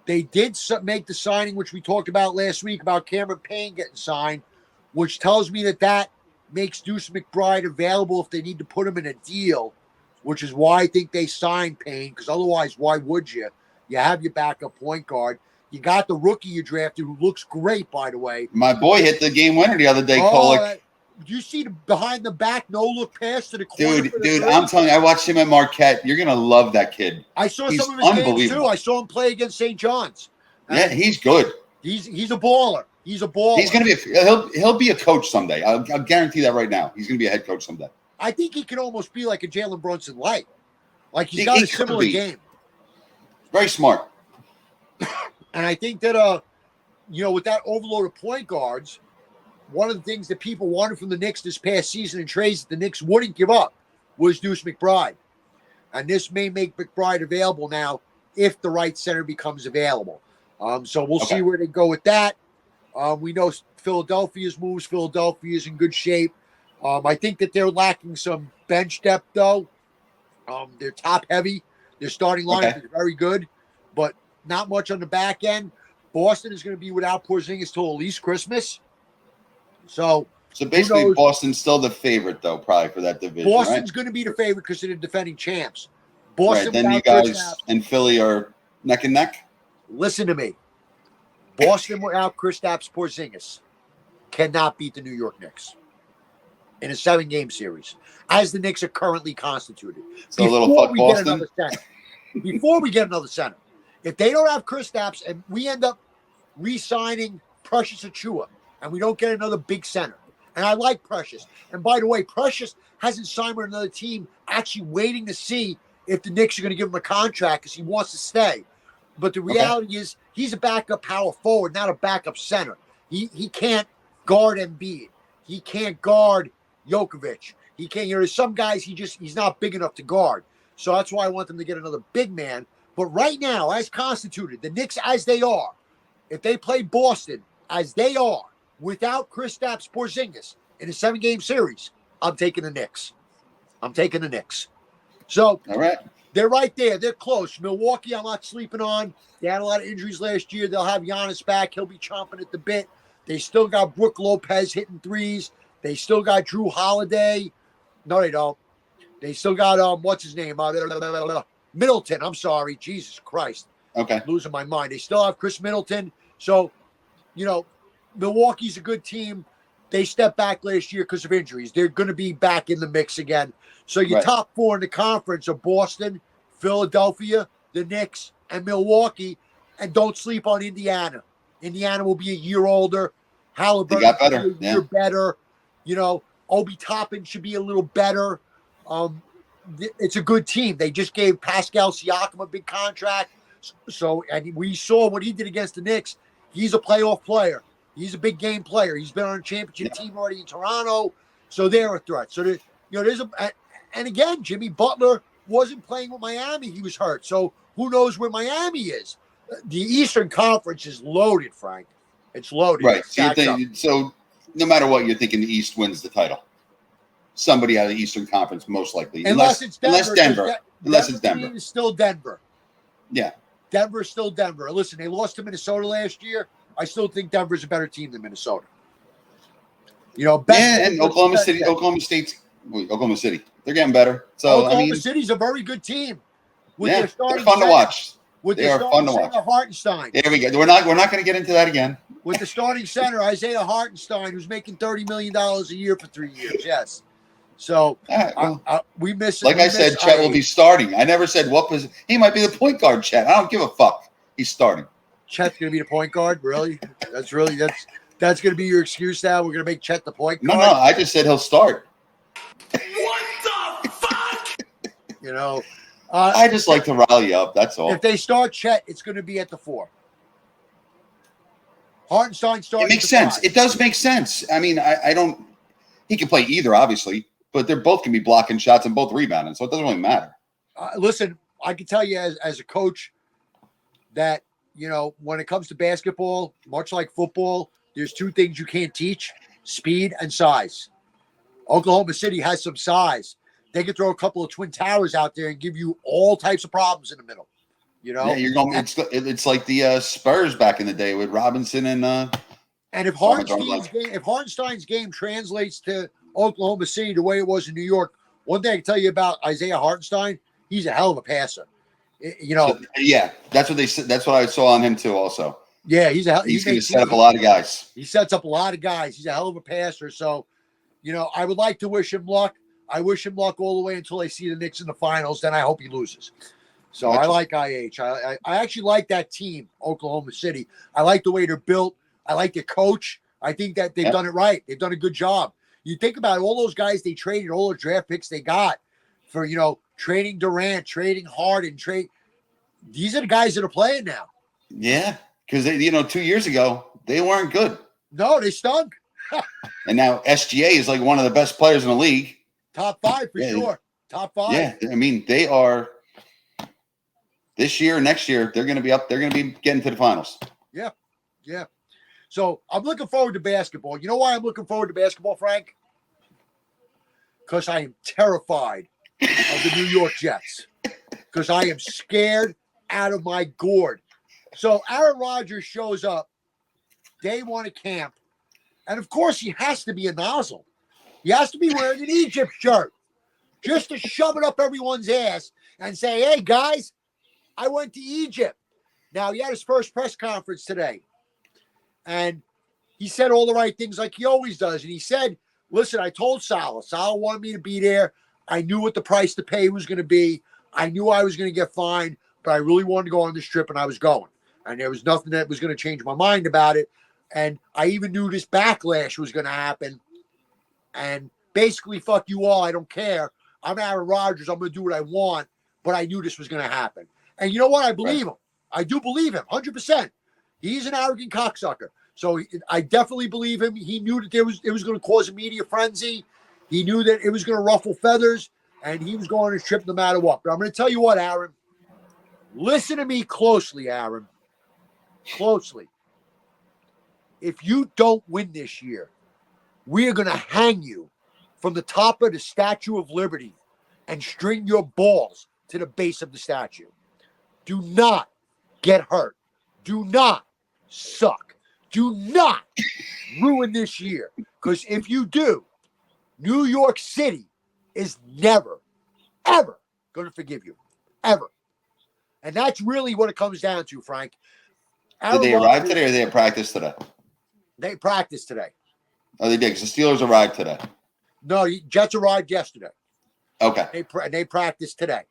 They did make the signing, which we talked about last week, about Cameron Payne getting signed, which tells me that makes Deuce McBride available if they need to put him in a deal, which is why I think they signed Payne, because otherwise, why would you? You have your backup point guard. You got the rookie you drafted, who looks great, by the way. My boy hit the game winner the other day, Kolek. Do you see the behind the back no-look pass to the corner? Dude, I'm telling you, I watched him at Marquette. You're going to love that kid. I saw some of his games, too. I saw him play against St. John's. Yeah, he's good. He's a baller. He's a baller. He's going to be he'll be a coach someday. I'll guarantee that right now. He's going to be a head coach someday. I think he can almost be like a Jalen Brunson light. Like he's got a similar game. Very smart. And I think that with that overload of point guards, one of the things that people wanted from the Knicks this past season in trades that the Knicks wouldn't give up was Deuce McBride. And this may make McBride available now if the right center becomes available. So we'll see where they go with that. We know Philadelphia's moves. Philadelphia's in good shape. I think that they're lacking some bench depth, though. They're top heavy. Their starting lineup is very good, but not much on the back end. Boston is going to be without Porzingis till at least Christmas. So basically, Boston's still the favorite, though, probably for that division. Boston's going to be the favorite because they're the defending champs. Boston, then you guys and Philly are neck and neck. Listen to me. Boston without Kristaps Porzingis cannot beat the New York Knicks in a 7-game series, as the Knicks are currently constituted. So before we get another center, if they don't have Kristaps and we end up re-signing Precious Achiuwa and we don't get another big center, and I like Precious. And by the way, Precious hasn't signed with another team, actually waiting to see if the Knicks are going to give him a contract because he wants to stay. But the reality is he's a backup power forward, not a backup center. He can't guard Embiid. He can't guard Jokovic. He can't. There's some guys he's not big enough to guard. So that's why I want them to get another big man. But right now, as constituted, the Knicks as they are, if they play Boston as they are, without Kristaps Porzingis in a 7-game series, I'm taking the Knicks. So they're right there. They're close. Milwaukee, I'm not sleeping on. They had a lot of injuries last year. They'll have Giannis back. He'll be chomping at the bit. They still got Brook Lopez hitting threes. They still got Drew Holiday. No, they don't. They still got, what's his name? Middleton. I'm sorry. Jesus Christ. Okay. Losing my mind. They still have Chris Middleton. So, Milwaukee's a good team. They stepped back last year because of injuries. They're going to be back in the mix again. So your top 4 in the conference are Boston, Philadelphia, the Knicks, and Milwaukee. And don't sleep on Indiana. Indiana will be a year older. Halliburton got better. will be a year better. Obi Toppin should be a little better. It's a good team. They just gave Pascal Siakam a big contract. And we saw what he did against the Knicks. He's a playoff player. He's a big game player. He's been on a championship team already in Toronto. So they're a threat. So, and again, Jimmy Butler wasn't playing with Miami. He was hurt. So who knows where Miami is? The Eastern Conference is loaded, Frank. It's loaded. Right. So no matter what, you're thinking the East wins the title. Somebody out of the Eastern Conference, most likely. Unless it's Denver. Unless it's Denver. It's still Denver. Yeah. Denver's still Denver. Listen, they lost to Minnesota last year. I still think Denver's a better team than Minnesota. And Oklahoma City. They're getting better. So Oklahoma City's a very good team. They're fun to watch. They are fun to watch. Hartenstein. There we go. We're not going to get into that again. With the starting center, Isaiah Hartenstein, who's making $30 million a year for 3 years. Yes. So we miss. Like I said, Chet will be starting. I never said he might be the point guard. Chet. I don't give a fuck. He's starting. Chet's going to be the point guard. Really? That's going to be your excuse now. We're going to make Chet the point guard. No. I just said he'll start. What the fuck? I just like to rally up. That's all. If they start Chet, it's going to be at the 4. Hartenstein starting. It makes sense. It does make sense. I mean, I don't. He can play either, obviously, but they're both can be blocking shots and both rebounding, so it doesn't really matter. Listen, I can tell you as a coach that when it comes to basketball, much like football, there's two things you can't teach: speed and size. Oklahoma City has some size. They could throw a couple of twin towers out there and give you all types of problems in the middle. Yeah, you're going. It's like the Spurs back in the day with Robinson and. And if Hartenstein's game translates to Oklahoma City the way it was in New York, one thing I can tell you about Isaiah Hartenstein, he's a hell of a passer. Yeah, that's what they said. That's what I saw on him too. Also, yeah, he's going to set up a lot of guys. He sets up a lot of guys. He's a hell of a passer. So, I would like to wish him luck. I wish him luck all the way until I see the Knicks in the finals. Then I hope he loses. So I like IH. I actually like that team, Oklahoma City. I like the way they're built. I like their coach. I think that they've done it right. They've done a good job. You think about all those guys they traded, all the draft picks they got for, trading Durant, trading Harden, These are the guys that are playing now. Yeah, because 2 years ago they weren't good. No, they stunk. And now SGA is like one of the best players in the league. Top 5 for sure. Top 5. Yeah, I mean they are. This year, next year, they're going to be up. They're going to be getting to the finals. Yeah, yeah. So I'm looking forward to basketball. You know why I'm looking forward to basketball, Frank? Because I am terrified of the New York Jets. Because I am scared out of my gourd. So Aaron Rodgers shows up day one of camp. And, of course, he has to be a nozzle. He has to be wearing an Egypt shirt just to shove it up everyone's ass and say, hey, guys, I went to Egypt. Now, he had his first press conference today. And he said all the right things like he always does. And he said, listen, I told Salah wanted me to be there. I knew what the price to pay was going to be. I knew I was going to get fined, but I really wanted to go on this trip, and I was going. And there was nothing that was going to change my mind about it. And I even knew this backlash was going to happen. And basically, fuck you all. I don't care. I'm Aaron Rodgers. I'm going to do what I want. But I knew this was going to happen. And you know what? I believe him. I do believe him, 100%. He's an arrogant cocksucker. So I definitely believe him. He knew that it was going to cause a media frenzy. He knew that it was going to ruffle feathers, and he was going on his trip no matter what. But I'm going to tell you what, Aaron. Listen to me closely, Aaron. Closely. If you don't win this year, we are going to hang you from the top of the Statue of Liberty and string your balls to the base of the statue. Do not get hurt. Do not suck. Do not ruin this year. Because if you do, New York City is never, ever going to forgive you. Ever. And that's really what it comes down to, Frank. Did they arrive today or they practice today? They practiced today. Oh, they did, because the Steelers arrived today. No, Jets arrived yesterday. Okay. They practiced today.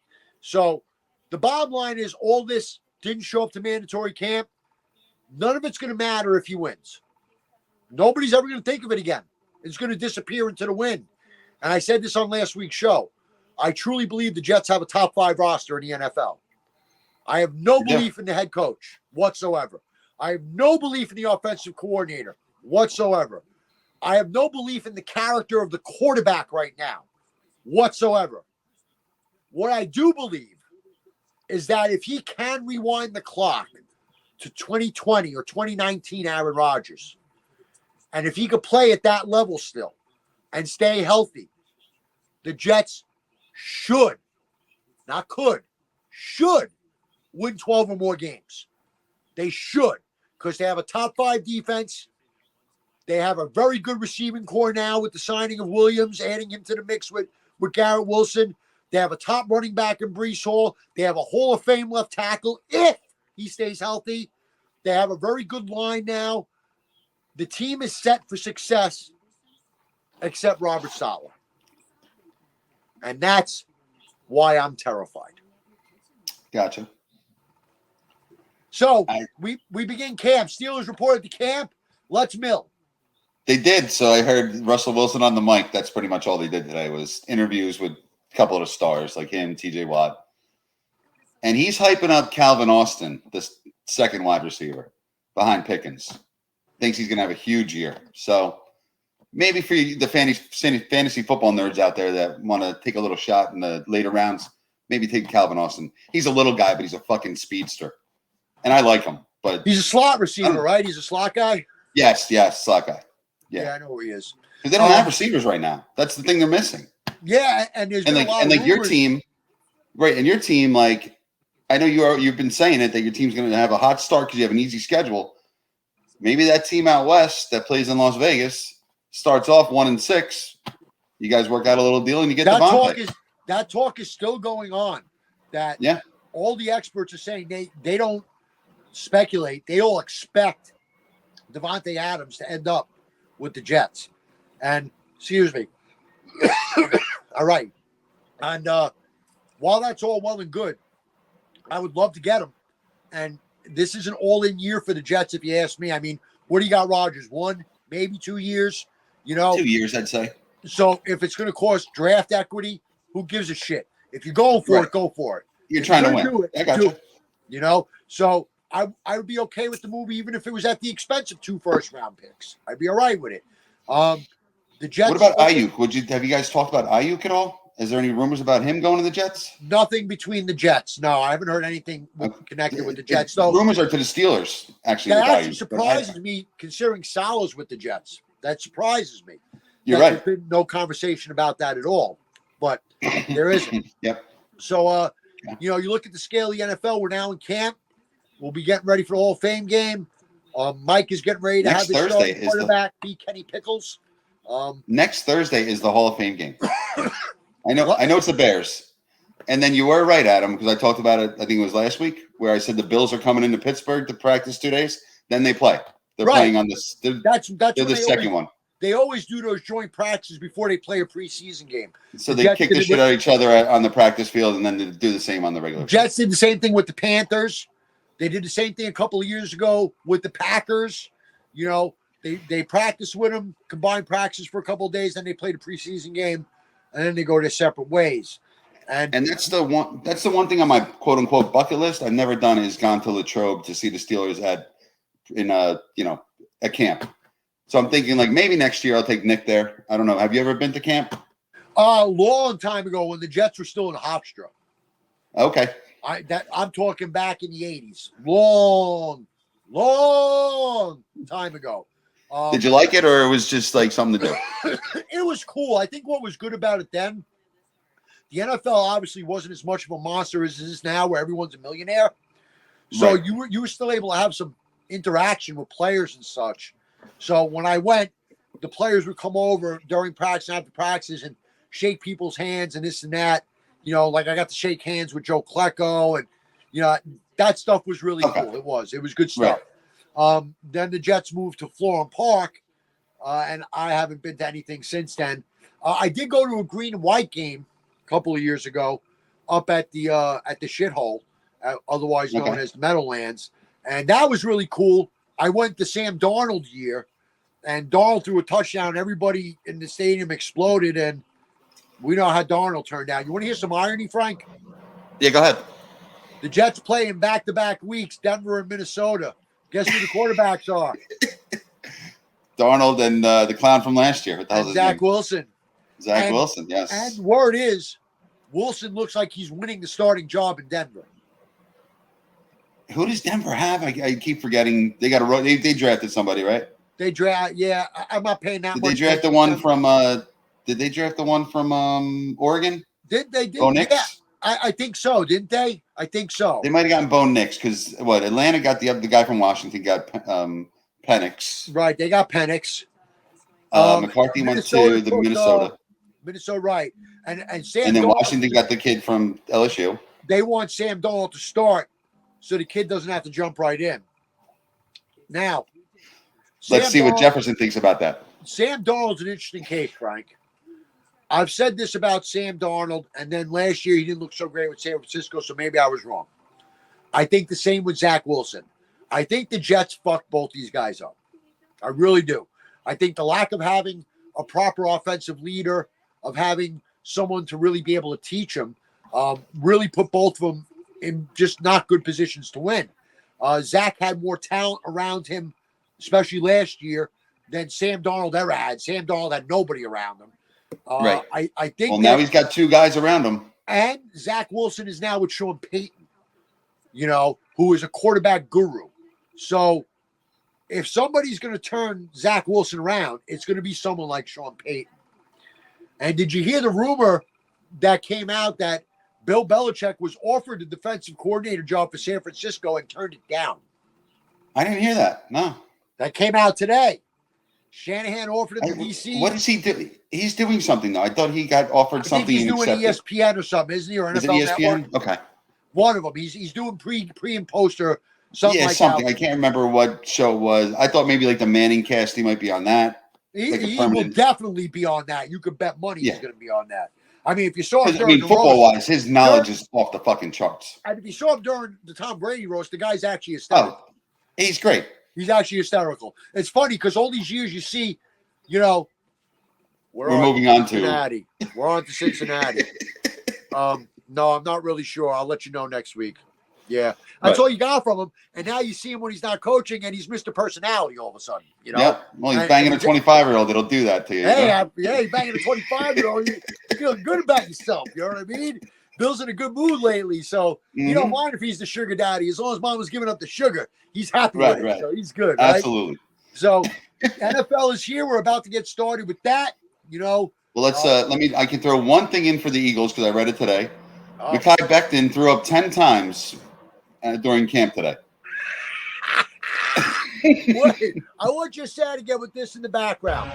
So the bottom line is all this didn't show up to mandatory camp. None of it's going to matter if he wins. Nobody's ever going to think of it again. It's going to disappear into the wind. And I said this on last week's show. I truly believe the Jets have a top 5 roster in the NFL. I have no belief in the head coach whatsoever. I have no belief in the offensive coordinator whatsoever. I have no belief in the character of the quarterback right now whatsoever. What I do believe is that if he can rewind the clock to 2020 or 2019 Aaron Rodgers, and if he could play at that level still and stay healthy, the Jets should, not could, should win 12 or more games. They should, because they have a top 5 defense. They have a very good receiving core now with the signing of Williams, adding him to the mix with Garrett Wilson. They have a top running back in Breece Hall. They have a Hall of Fame left tackle if he stays healthy. They have a very good line now. The team is set for success, except Robert Saleh. And that's why I'm terrified. Gotcha. So we begin camp. Steelers reported to camp. Let's mill. They did. So I heard Russell Wilson on the mic. That's pretty much all they did today was interviews with a couple of the stars like him, TJ Watt. And he's hyping up Calvin Austin, the second wide receiver behind Pickens. Thinks he's going to have a huge year. So maybe for the fantasy football nerds out there that want to take a little shot in the later rounds, maybe take Calvin Austin. He's a little guy, but he's a fucking speedster. And I like him. but He's a slot receiver, right? He's a slot guy. yes, slot guy. Yeah, I know who he is. Because they don't have receivers right now. That's the thing they're missing. Yeah, and there's been a lot of your rumors. team, right? And your team, like, I know you've been saying it that your team's going to have a hot start because you have an easy schedule. Maybe that team out west that plays in Las Vegas starts off 1-6. You guys work out a little deal and you get that Devontae. That talk is still going on. That all the experts are saying they don't speculate. They all expect Devontae Adams to end up with the Jets. And excuse me. All right. And while that's all well and good, I would love to get him. And this is an all-in year for the Jets, if you ask me. I mean, what do you got, Rodgers? 1, maybe 2 years? 2 years, I'd say. So if it's going to cost draft equity, who gives a shit? If you're going for it, go for it. You're trying to win. Do it, I got you. So I would be okay with the move, even if it was at the expense of 2 first-round picks. I'd be all right with it. The Jets. What about Ayuk? Have you guys talked about Ayuk at all? Is there any rumors about him going to the Jets? Nothing between the Jets. No, I haven't heard anything connected with the Jets. So rumors are to the Steelers, actually. That actually surprises me, considering Salah's with the Jets. That surprises me. You're right. There's been no conversation about that at all, but there isn't. Yep. So, you look at the scale of the NFL. We're now in camp. We'll be getting ready for the Hall of Fame game. Mike is getting ready to have his starting quarterback be Kenny Pickles. Next Thursday is the Hall of Fame game. I know it's the Bears. And then you were right, Adam, because I talked about it, I think it was last week, where I said the Bills are coming into Pittsburgh to practice 2 days. Then they play. They're playing on this. That's they're the second one. They always do those joint practices before they play a preseason game. So they kick the shit out of each other on the practice field, and then they do the same on the regular. Jets did the same thing with the Panthers. They did the same thing a couple of years ago with the Packers. They practice with them, combined practice for a couple of days, then they play the preseason game, and then they go their separate ways. And that's the one thing on my quote unquote bucket list I've never done is gone to Latrobe to see the Steelers at camp. So I'm thinking like maybe next year I'll take Nick there. I don't know. Have you ever been to camp? A long time ago when the Jets were still in Hofstra. Okay. I'm talking back in the 80s. Long time ago. Did you like it, or it was just like something to do? It was cool. I think what was good about it then, the NFL obviously wasn't as much of a monster as it is now, where everyone's a millionaire. So right. you were still able to have some interaction with players and such. So when I went, the players would come over during practice and after practice and shake people's hands and this and that. Like I got to shake hands with Joe Klecko, and that stuff was really cool. It was good stuff. Right. Then the Jets moved to Florham Park, and I haven't been to anything since then. I did go to a green and white game a couple of years ago up at the shithole, otherwise known as the Meadowlands, and that was really cool. I went the Sam Darnold year, and Darnold threw a touchdown. Everybody in the stadium exploded, and we know how Darnold turned out. You want to hear some irony, Frank? Yeah, go ahead. The Jets play in back-to-back weeks, Denver and Minnesota. Guess who the quarterbacks are? Darnold and the clown from last year. What the hell is Zach Wilson. Zach Wilson, yes. And word is, Wilson looks like he's winning the starting job in Denver. Who does Denver have? I keep forgetting. They got they drafted somebody, right? They draft. Yeah, I'm not paying that much. Did they draft the one from? Did they draft the one from Oregon? Did they? Bo Nix? Yeah, I think so. Didn't they? I think so. They might have gotten Bo Nix because Atlanta got the guy from Washington got Penix. Right, they got Penix. McCarthy went to the Minnesota. Minnesota, right? And Sam. And then Darnold, Washington got the kid from LSU. They want Sam Darnold to start, so the kid doesn't have to jump right in. Now, let's see what Jefferson thinks about that. Sam Darnold's an interesting case, Frank. I've said this about Sam Darnold, and then last year he didn't look so great with San Francisco, so maybe I was wrong. I think the same with Zach Wilson. I think the Jets fucked both these guys up. I really do. I think the lack of having a proper offensive leader, of having someone to really be able to teach them, really put both of them in just not good positions to win. Zach had more talent around him, especially last year, than Sam Darnold ever had. Sam Darnold had nobody around him. Right. I think. Well, now he's got 2 guys around him. And Zach Wilson is now with Sean Payton, who is a quarterback guru. So if somebody's going to turn Zach Wilson around, it's going to be someone like Sean Payton. And did you hear the rumor that came out that Bill Belichick was offered the defensive coordinator job for San Francisco and turned it down? I didn't hear that. No. That came out today. Shanahan offered it to DC. What is he doing? He's doing something, though. I thought he got offered something. He's doing ESPN or something, isn't he? Or Is it NFL ESPN? Network? Okay. One of them. He's doing pre and poster something like something. that. I can't remember what show it was. I thought maybe like the Manning cast. He might be on that. He will definitely be on that. You could bet money he's going to be on that. I mean, if you saw him I mean, the football-wise, roast, his knowledge is off the fucking charts. And if you saw him during the Tom Brady roast, the guy's actually hysterical. Oh, he's great. He's actually hysterical. It's funny because all these years you see, we're moving on to Cincinnati. We're on to Cincinnati. No, I'm not really sure. I'll let you know next week. Yeah, that's all you got from him. And now you see him when he's not coaching, and he's Mr. Personality all of a sudden. Yep. Well, he's banging a 25-year-old. It'll do that to you. Hey, he's banging a 25-year-old. You're feeling good about yourself. You know what I mean? Bill's in a good mood lately, so you don't mind if he's the sugar daddy. As long as mom was giving up the sugar, he's happy with it. Right. So he's good. Right? Absolutely. So NFL is here. We're about to get started with that. Well, let's I can throw one thing in for the Eagles because I read it today. Mekhi Becton threw up 10 times during camp today. Wait, I want you to say it again with this in the background.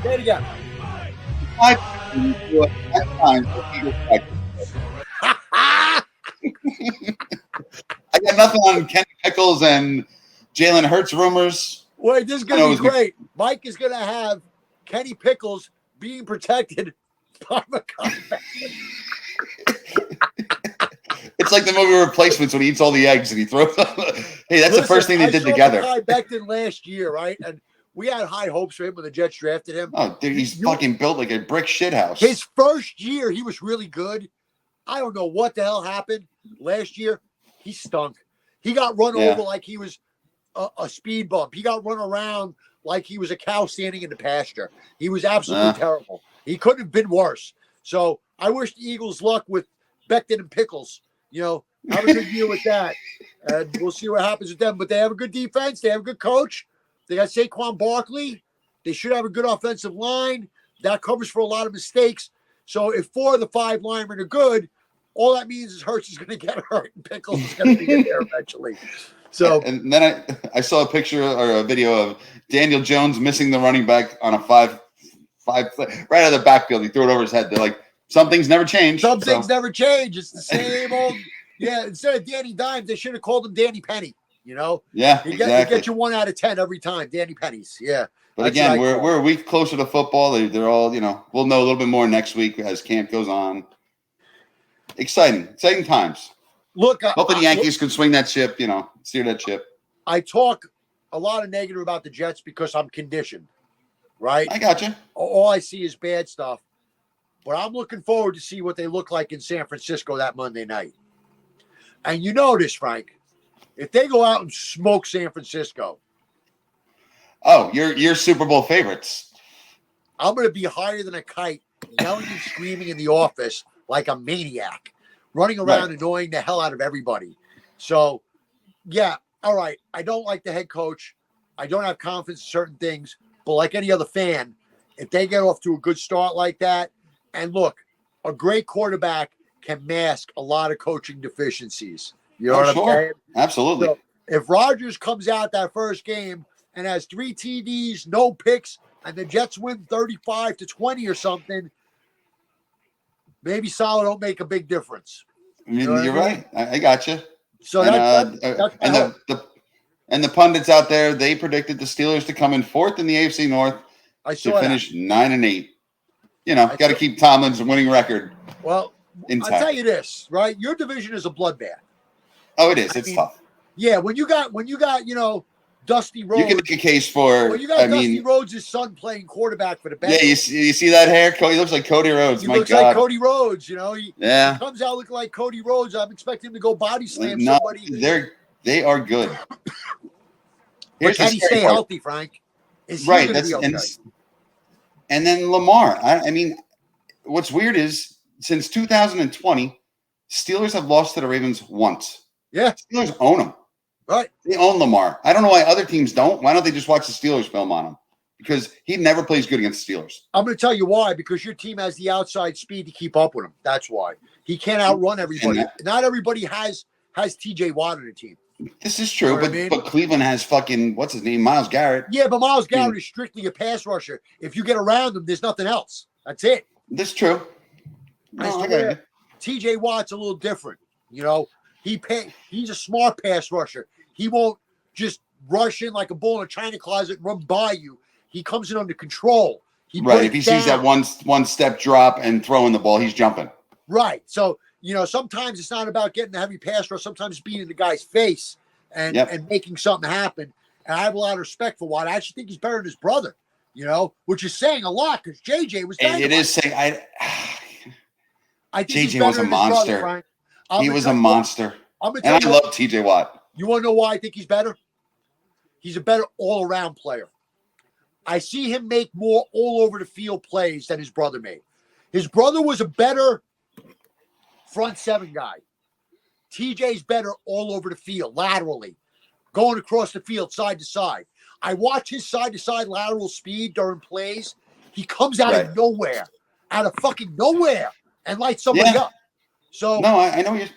Say it again. 5 threw up 10 times for Eagles practice. I got nothing on Kenny Pickles and Jalen Hurts rumors. Wait, this is going to be great. Mike is going to have Kenny Pickles being protected by Mekhi Becton. It's like the movie Replacements when he eats all the eggs and he throws them. Hey, that's the first thing they did together. Mekhi Becton last year, right? And we had high hopes for him when the Jets drafted him. Oh, dude, he's fucking built like a brick shithouse. His first year, he was really good. I don't know what the hell happened. Last year, he stunk. He got run over like he was a speed bump. He got run around like he was a cow standing in the pasture. He was absolutely terrible. He couldn't have been worse. So I wish the Eagles luck with Becton and Pickles. Have a good year with that. And we'll see what happens with them. But they have a good defense. They have a good coach. They got Saquon Barkley. They should have a good offensive line. That covers for a lot of mistakes. So if 4 of the 5 linemen are good, all that means is Hurts is going to get hurt and Pickles is going to be in there eventually. So and then I saw a picture or a video of Daniel Jones missing the running back on a 5 right out of the backfield. He threw it over his head. They're like, some things never change. Some things never change. It's the same old. Yeah, instead of Danny Dimes, they should have called him Danny Penny. Yeah, you get you 1 out of 10 every time. Danny Pennies. Yeah. But again, we're a week closer to football. They're all, we'll know a little bit more next week as camp goes on. Exciting times. Look, hopefully the Yankees can swing that ship, steer that ship. I talk a lot of negative about the Jets because I'm conditioned, right? I got you. All I see is bad stuff. But I'm looking forward to see what they look like in San Francisco that Monday night. And you know this, Frank. If they go out and smoke San Francisco. Oh, you're Super Bowl favorites. I'm going to be higher than a kite, yelling and screaming in the office like a maniac, running around annoying the hell out of everybody. So, yeah, all right. I don't like the head coach. I don't have confidence in certain things. But like any other fan, if they get off to a good start like that, and look, a great quarterback can mask a lot of coaching deficiencies. You know what I'm saying? Absolutely. So if Rodgers comes out that first game and has 3 TDs, no picks, and the Jets win 35-20 or something, maybe Saleh don't make a big difference. I mean, you're right. I got you. So and the pundits out there, they predicted the Steelers to come in 4th in the AFC North to finish 9-8. Got to keep Tomlin's winning record. Well, intact. I'll tell you this, right? Your division is a bloodbath. Oh, it is. It's tough. Yeah, when you got Dusty Rhodes. You can make a case for. Well, you got Dusty Rhodes' son playing quarterback for the Bengals. Yeah, you see that hair? He looks like Cody Rhodes. He looks like Cody Rhodes. He comes out looking like Cody Rhodes. I'm expecting him to go body slam somebody. They are good. But can he stay healthy, Frank? Is he right. That's okay? And then Lamar. I mean, what's weird is since 2020, Steelers have lost to the Ravens once. Yeah. Steelers own him. Right. They own Lamar. I don't know why other teams don't. Why don't they just watch the Steelers film on him? Because he never plays good against the Steelers. I'm going to tell you why. Because your team has the outside speed to keep up with him. That's why. He can't outrun everybody. Not everybody has T.J. Watt on the team. This is true, You know what I mean? but Cleveland has fucking, what's his name, Myles Garrett. Yeah, but Myles Garrett is strictly a pass rusher. If you get around him, there's nothing else. That's it. This is true. T.J. Watt's a little different. You know, he's a smart pass rusher. He won't just rush in like a bull in a china closet and run by you. He comes in under control. Right. If he sees that one step drop and throwing the ball, he's jumping. Right. So, you know, sometimes it's not about getting the heavy pass rush. Sometimes it's being in the guy's face and making something happen. And I have a lot of respect for Watt. I actually think he's better than his brother, you know, which is saying a lot because JJ was dynamite. It is saying I think JJ was a monster. Brother, he was a monster. And I love TJ Watt. You want to know why I think he's better? He's a better all-around player. I see him make more all-over-the-field plays than his brother made. His brother was a better front seven guy. TJ's better all over the field, laterally, going across the field, side to side. I watch his side-to-side lateral speed during plays. He comes out of nowhere, out of fucking nowhere, and lights somebody up. So no, I know you're.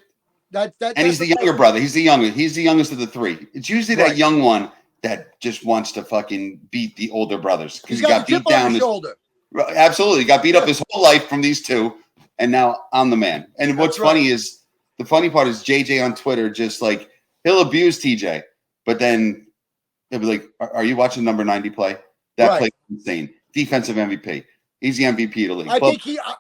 And he's the younger brother. He's the youngest. He's the youngest of the three. It's usually that young one that just wants to fucking beat the older brothers because he got beat down his shoulder. Absolutely, got beat up his whole life from these two, and now I'm the man. And what's funny is the funny part is JJ on Twitter just like he'll abuse TJ, but then he'll be like, "Are you watching number 90 play? That play is insane. Defensive MVP. He's the MVP of the league."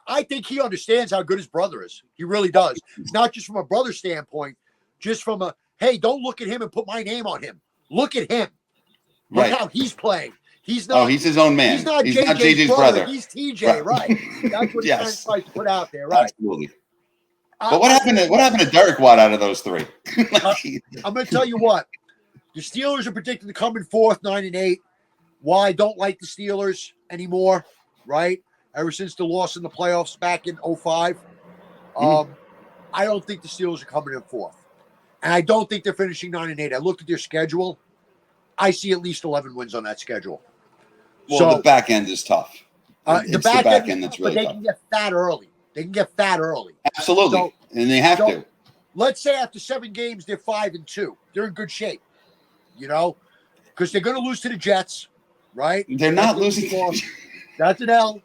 I think he understands how good his brother is. He really does. Not just from a brother standpoint, just from a hey, don't look at him and put my name on him. Look at him. Look how he's playing. He's not. Oh, he's his own man. He's not JJ's brother. He's TJ, right? That's what he's trying to put out there, right? Absolutely. But what happened to Derek Watt out of those three? I'm going to tell you what. The Steelers are predicted to come in fourth, 9-8. Why I don't like the Steelers anymore, right? Ever since the loss in the playoffs back in 2005, I don't think the Steelers are coming in fourth. And I don't think they're finishing 9-8. I looked at their schedule. I see at least 11 wins on that schedule. Well, the back end is tough. The back end that's really tough. But they can get fat early. Absolutely. So, and they have to. Let's say after 7 games, they're 5-2. They're in good shape, you know, because they're going to lose to the Jets, right? They're not losing. That's an L.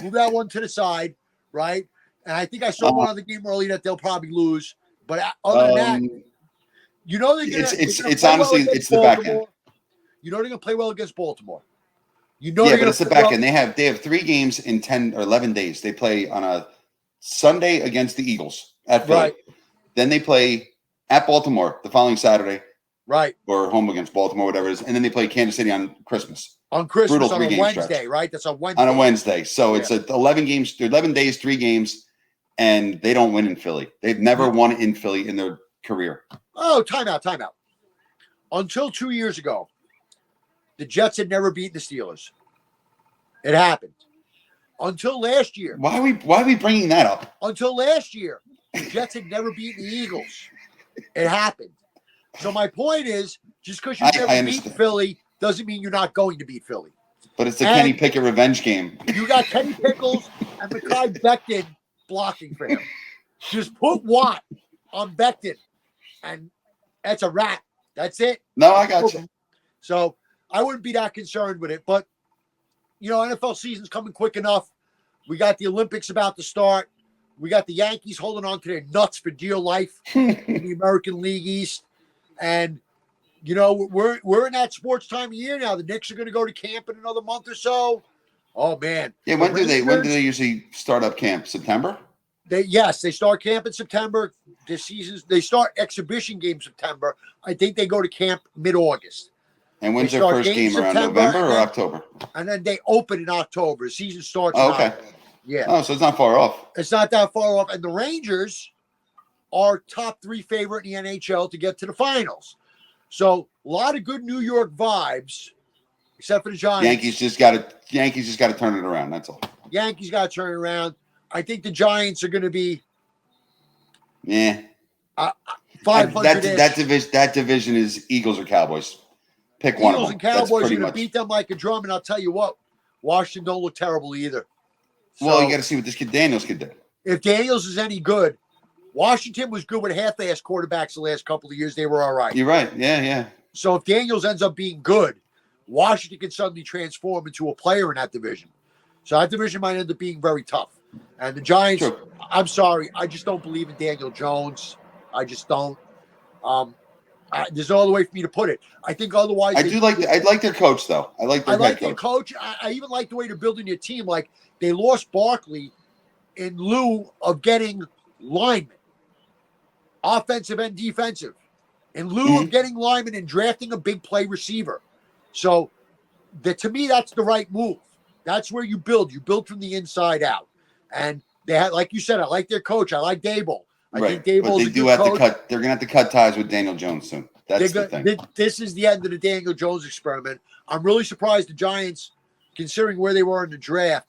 Move that one to the side, right? And I think I saw one other game early that they'll probably lose. But other than that, you know they're going to. It's honestly it's the back end. You know they're going to play well against Baltimore. You know, but it's the back end. They have 3 games in 10 or 11 days. They play on a Sunday against the Eagles at Philly. Right. Then they play at Baltimore the following Saturday. Right. Or home against Baltimore, whatever it is. And then they play Kansas City on Christmas. On Christmas on a Wednesday, right? That's a Wednesday. On a Wednesday. So it's 11 games, 11 days, 3 games, and they don't win in Philly. They've never won in Philly in their career. Oh, timeout. Until 2 years ago, the Jets had never beaten the Steelers. It happened. Until last year. Why are we bringing that up? Until last year, the Jets had never beaten the Eagles. It happened. So my point is, just because you've never beaten Philly doesn't mean you're not going to beat Philly. But it's the Kenny Pickett revenge game. You got Kenny Pickles and Mekhi Becton blocking for him. Just put Watt on Becton, and that's a wrap. That's it. No, I got you. So I wouldn't be that concerned with it. But, you know, NFL season's coming quick enough. We got the Olympics about to start. We got the Yankees holding on to their nuts for dear life in the American League East. And, you know, we're in that sports time of year now. The Knicks are going to go to camp in another month or so. Oh, man. Yeah, when do they usually start up camp? September? They start camp in September. They start exhibition games September. I think they go to camp mid-August. And when's their first game around November or October? And then they open in October. The season starts in October. Yeah. Oh, so it's not far off. It's not that far off. And the Rangers are top 3 favorite in the NHL to get to the finals. So a lot of good New York vibes, except for the Giants. Yankees just got to turn it around. That's all. Yankees got to turn it around. I think the Giants are going to be. Yeah. 500. That division is Eagles or Cowboys. Pick one of them. Eagles and Cowboys are going to much. beat them like a drum, and I'll tell you what, Washington don't look terrible either. Well, you got to see what this kid Daniels could do. If Daniels is any good, Washington was good with half-ass quarterbacks the last couple of years. They were all right. You're right. Yeah. So if Daniels ends up being good, Washington can suddenly transform into a player in that division. So that division might end up being very tough. And the Giants, True. I'm sorry, I just don't believe in Daniel Jones. I just don't. There's no other way for me to put it. I think otherwise. I like their coach though. I like their coach. I even like the way they're building your team. Like they lost Barkley in lieu of getting linemen, offensive and defensive, in lieu of getting linemen and drafting a big play receiver. So, to me, that's the right move. That's where you build. You build from the inside out. And they had, like you said, I like their coach. I like Dable. I think Dable's a good coach. They're going to have to cut ties with Daniel Jones soon. That's the thing. This is the end of the Daniel Jones experiment. I'm really surprised the Giants, considering where they were in the draft,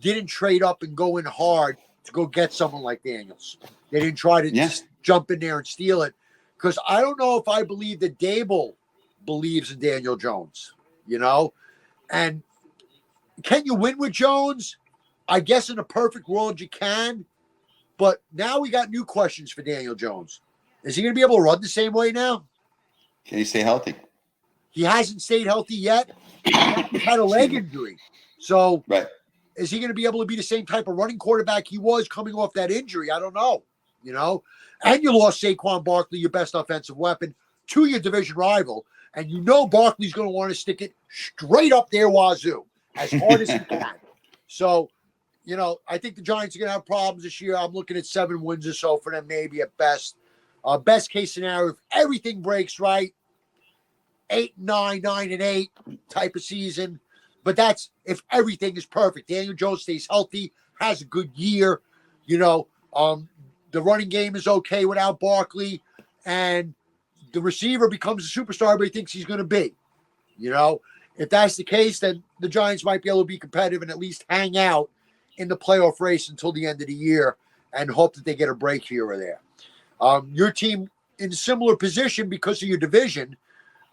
didn't trade up and go in hard to go get someone like Daniels. They didn't try to just jump in there and steal it. Because I don't know if I believe that Dable believes in Daniel Jones, And can you win with Jones? I guess in a perfect world you can. But now we got new questions for Daniel Jones. Is he going to be able to run the same way now? Can he stay healthy? He hasn't stayed healthy yet. He's had a leg injury. So is he going to be able to be the same type of running quarterback he was coming off that injury? I don't know. And you lost Saquon Barkley, your best offensive weapon, to your division rival. And Barkley's going to want to stick it straight up their wazoo as hard as he can. So, I think the Giants are going to have problems this year. I'm looking at 7 wins or so for them, maybe at best. Best case scenario, if everything breaks right, 8-9, 9-8 type of season. But that's if everything is perfect. Daniel Jones stays healthy, has a good year. The running game is okay without Barkley, and the receiver becomes a superstar, but he thinks he's going to be. If that's the case, then the Giants might be able to be competitive and at least hang out in the playoff race until the end of the year and hope that they get a break here or there. Your team in a similar position because of your division.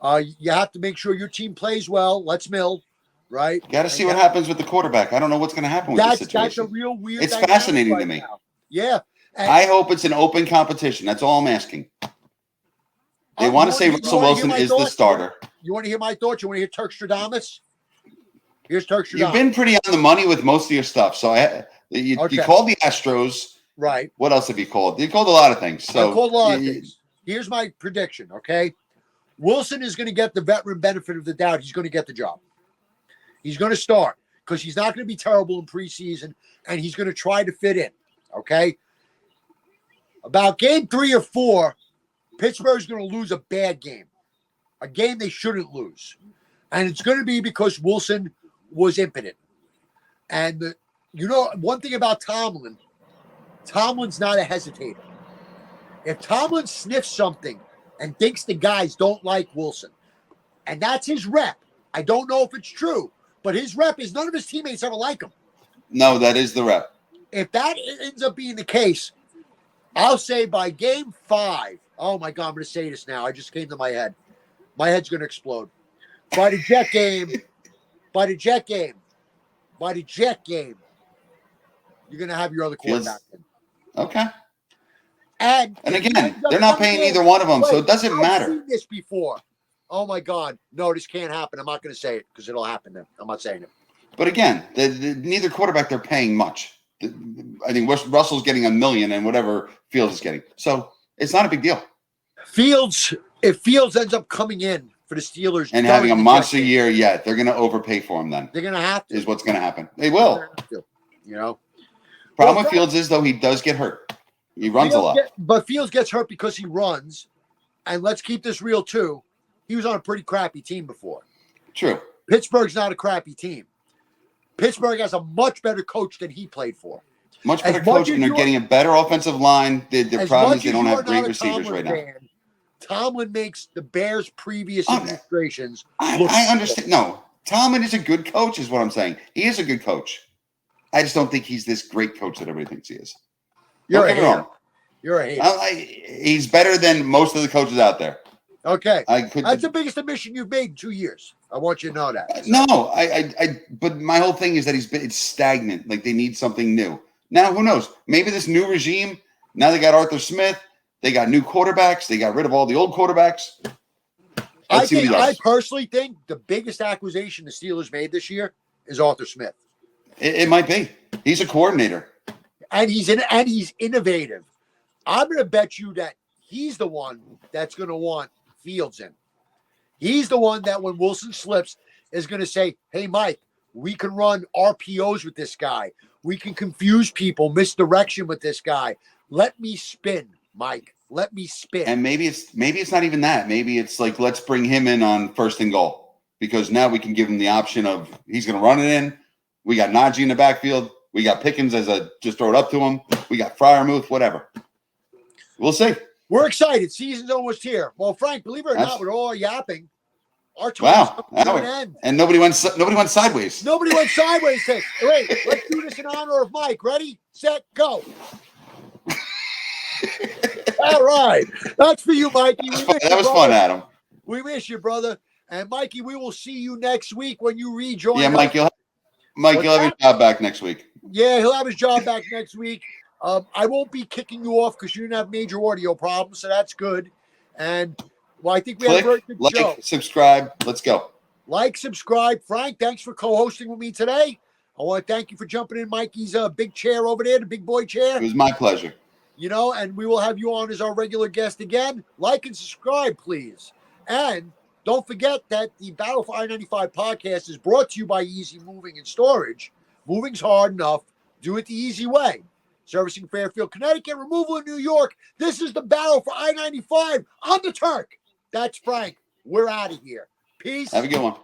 You have to make sure your team plays well. Let's mill, right? Got to see what happens with the quarterback. I don't know what's going to happen with this situation. That's a real weird. It's fascinating to me. Now. Yeah. And I hope it's an open competition. That's all I'm asking. They want to say Russell Wilson is the starter. You want to hear my thoughts? You want to hear Turk Stradamus? Here's Turk Stradamus. You've been pretty on the money with most of your stuff. So you called the Astros. Right. What else have you called? You called a lot of things. So I called a lot of things. Here's my prediction, okay? Wilson is going to get the veteran benefit of the doubt. He's going to get the job. He's going to start because he's not going to be terrible in preseason, and he's going to try to fit in, okay? About game 3 or 4, Pittsburgh's going to lose a bad game, a game they shouldn't lose. And it's going to be because Wilson was impotent. And, one thing about Tomlin's not a hesitator. If Tomlin sniffs something and thinks the guys don't like Wilson, and that's his rep, I don't know if it's true, but his rep is none of his teammates ever like him. No, that is the rep. If that ends up being the case, I'll say by game 5, oh my God, I'm going to say this now. I just came to my head. My head's going to explode. By the Jet game, you're going to have your other quarterback in. Okay. And again, they're not paying either one of them, so it doesn't matter. I've seen this before. Oh my God. No, this can't happen. I'm not going to say it because it'll happen then. I'm not saying it. But again, neither quarterback they're paying much. I think Russell's getting $1 million and whatever Fields is getting. So it's not a big deal. If Fields ends up coming in for the Steelers and having a monster year, they're going to overpay for him then. They're going to have to. Is what's going to happen. They will. Problem with Fields is, though, he does get hurt. He runs a lot. But Fields gets hurt because he runs. And let's keep this real, too. He was on a pretty crappy team before. True. Pittsburgh's not a crappy team. Pittsburgh has a much better coach than he played for. Much better coach, and they're getting a better offensive line. The problem is they don't have great receivers right now. Tomlin makes the Bears' previous administrations. I understand. No, Tomlin is a good coach, is what I'm saying. He is a good coach. I just don't think he's this great coach that everybody thinks he is. You're a hater. You're a hater. He's better than most of the coaches out there. Okay. That's the biggest admission you've made in 2 years. I want you to know that. No, but my whole thing is that it's stagnant. Like they need something new. Now, who knows? Maybe this new regime, now they got Arthur Smith, they got new quarterbacks, they got rid of all the old quarterbacks. I personally think the biggest acquisition the Steelers made this year is Arthur Smith. It might be. He's a coordinator. And he's innovative. I'm going to bet you that he's the one that's going to want Fields in. He's the one that when Wilson slips is going to say, hey, Mike, we can run RPOs with this guy. We can confuse people, misdirection with this guy. Let me spin, Mike. Let me spin. And maybe it's not even that. Maybe it's like, let's bring him in on 1st and goal because now we can give him the option of he's going to run it in. We got Najee in the backfield. We got Pickens just throw it up to him. We got Freiermuth, whatever. We'll see. We're excited. Season's almost here. Well, Frank, believe it or not, with all our yapping, our tour wow, is coming to an end. And nobody went sideways. Nobody went sideways. Wait, let's do this in honor of Mike. Ready, set, go. All right. That's for you, Mikey. That was fun, Adam. We miss you, brother. And Mikey, we will see you next week when you rejoin. Yeah, Mike, you'll have your job back next week. Yeah, he'll have his job back next week. I won't be kicking you off because you didn't have major audio problems, so that's good. And well, I think we had a very good show. Subscribe. Let's go. Like, subscribe. Frank, thanks for co-hosting with me today. I want to thank you for jumping in Mikey's big chair over there, the big boy chair. It was my pleasure. And we will have you on as our regular guest again. Like and subscribe, please. And don't forget that the Battle for I-95 podcast is brought to you by Easy Moving and Storage. Moving's hard enough. Do it the easy way. Servicing Fairfield, Connecticut, removal in New York. This is the Battle for I-95 on the Turk. That's Frank. We're out of here. Peace. Have a good one.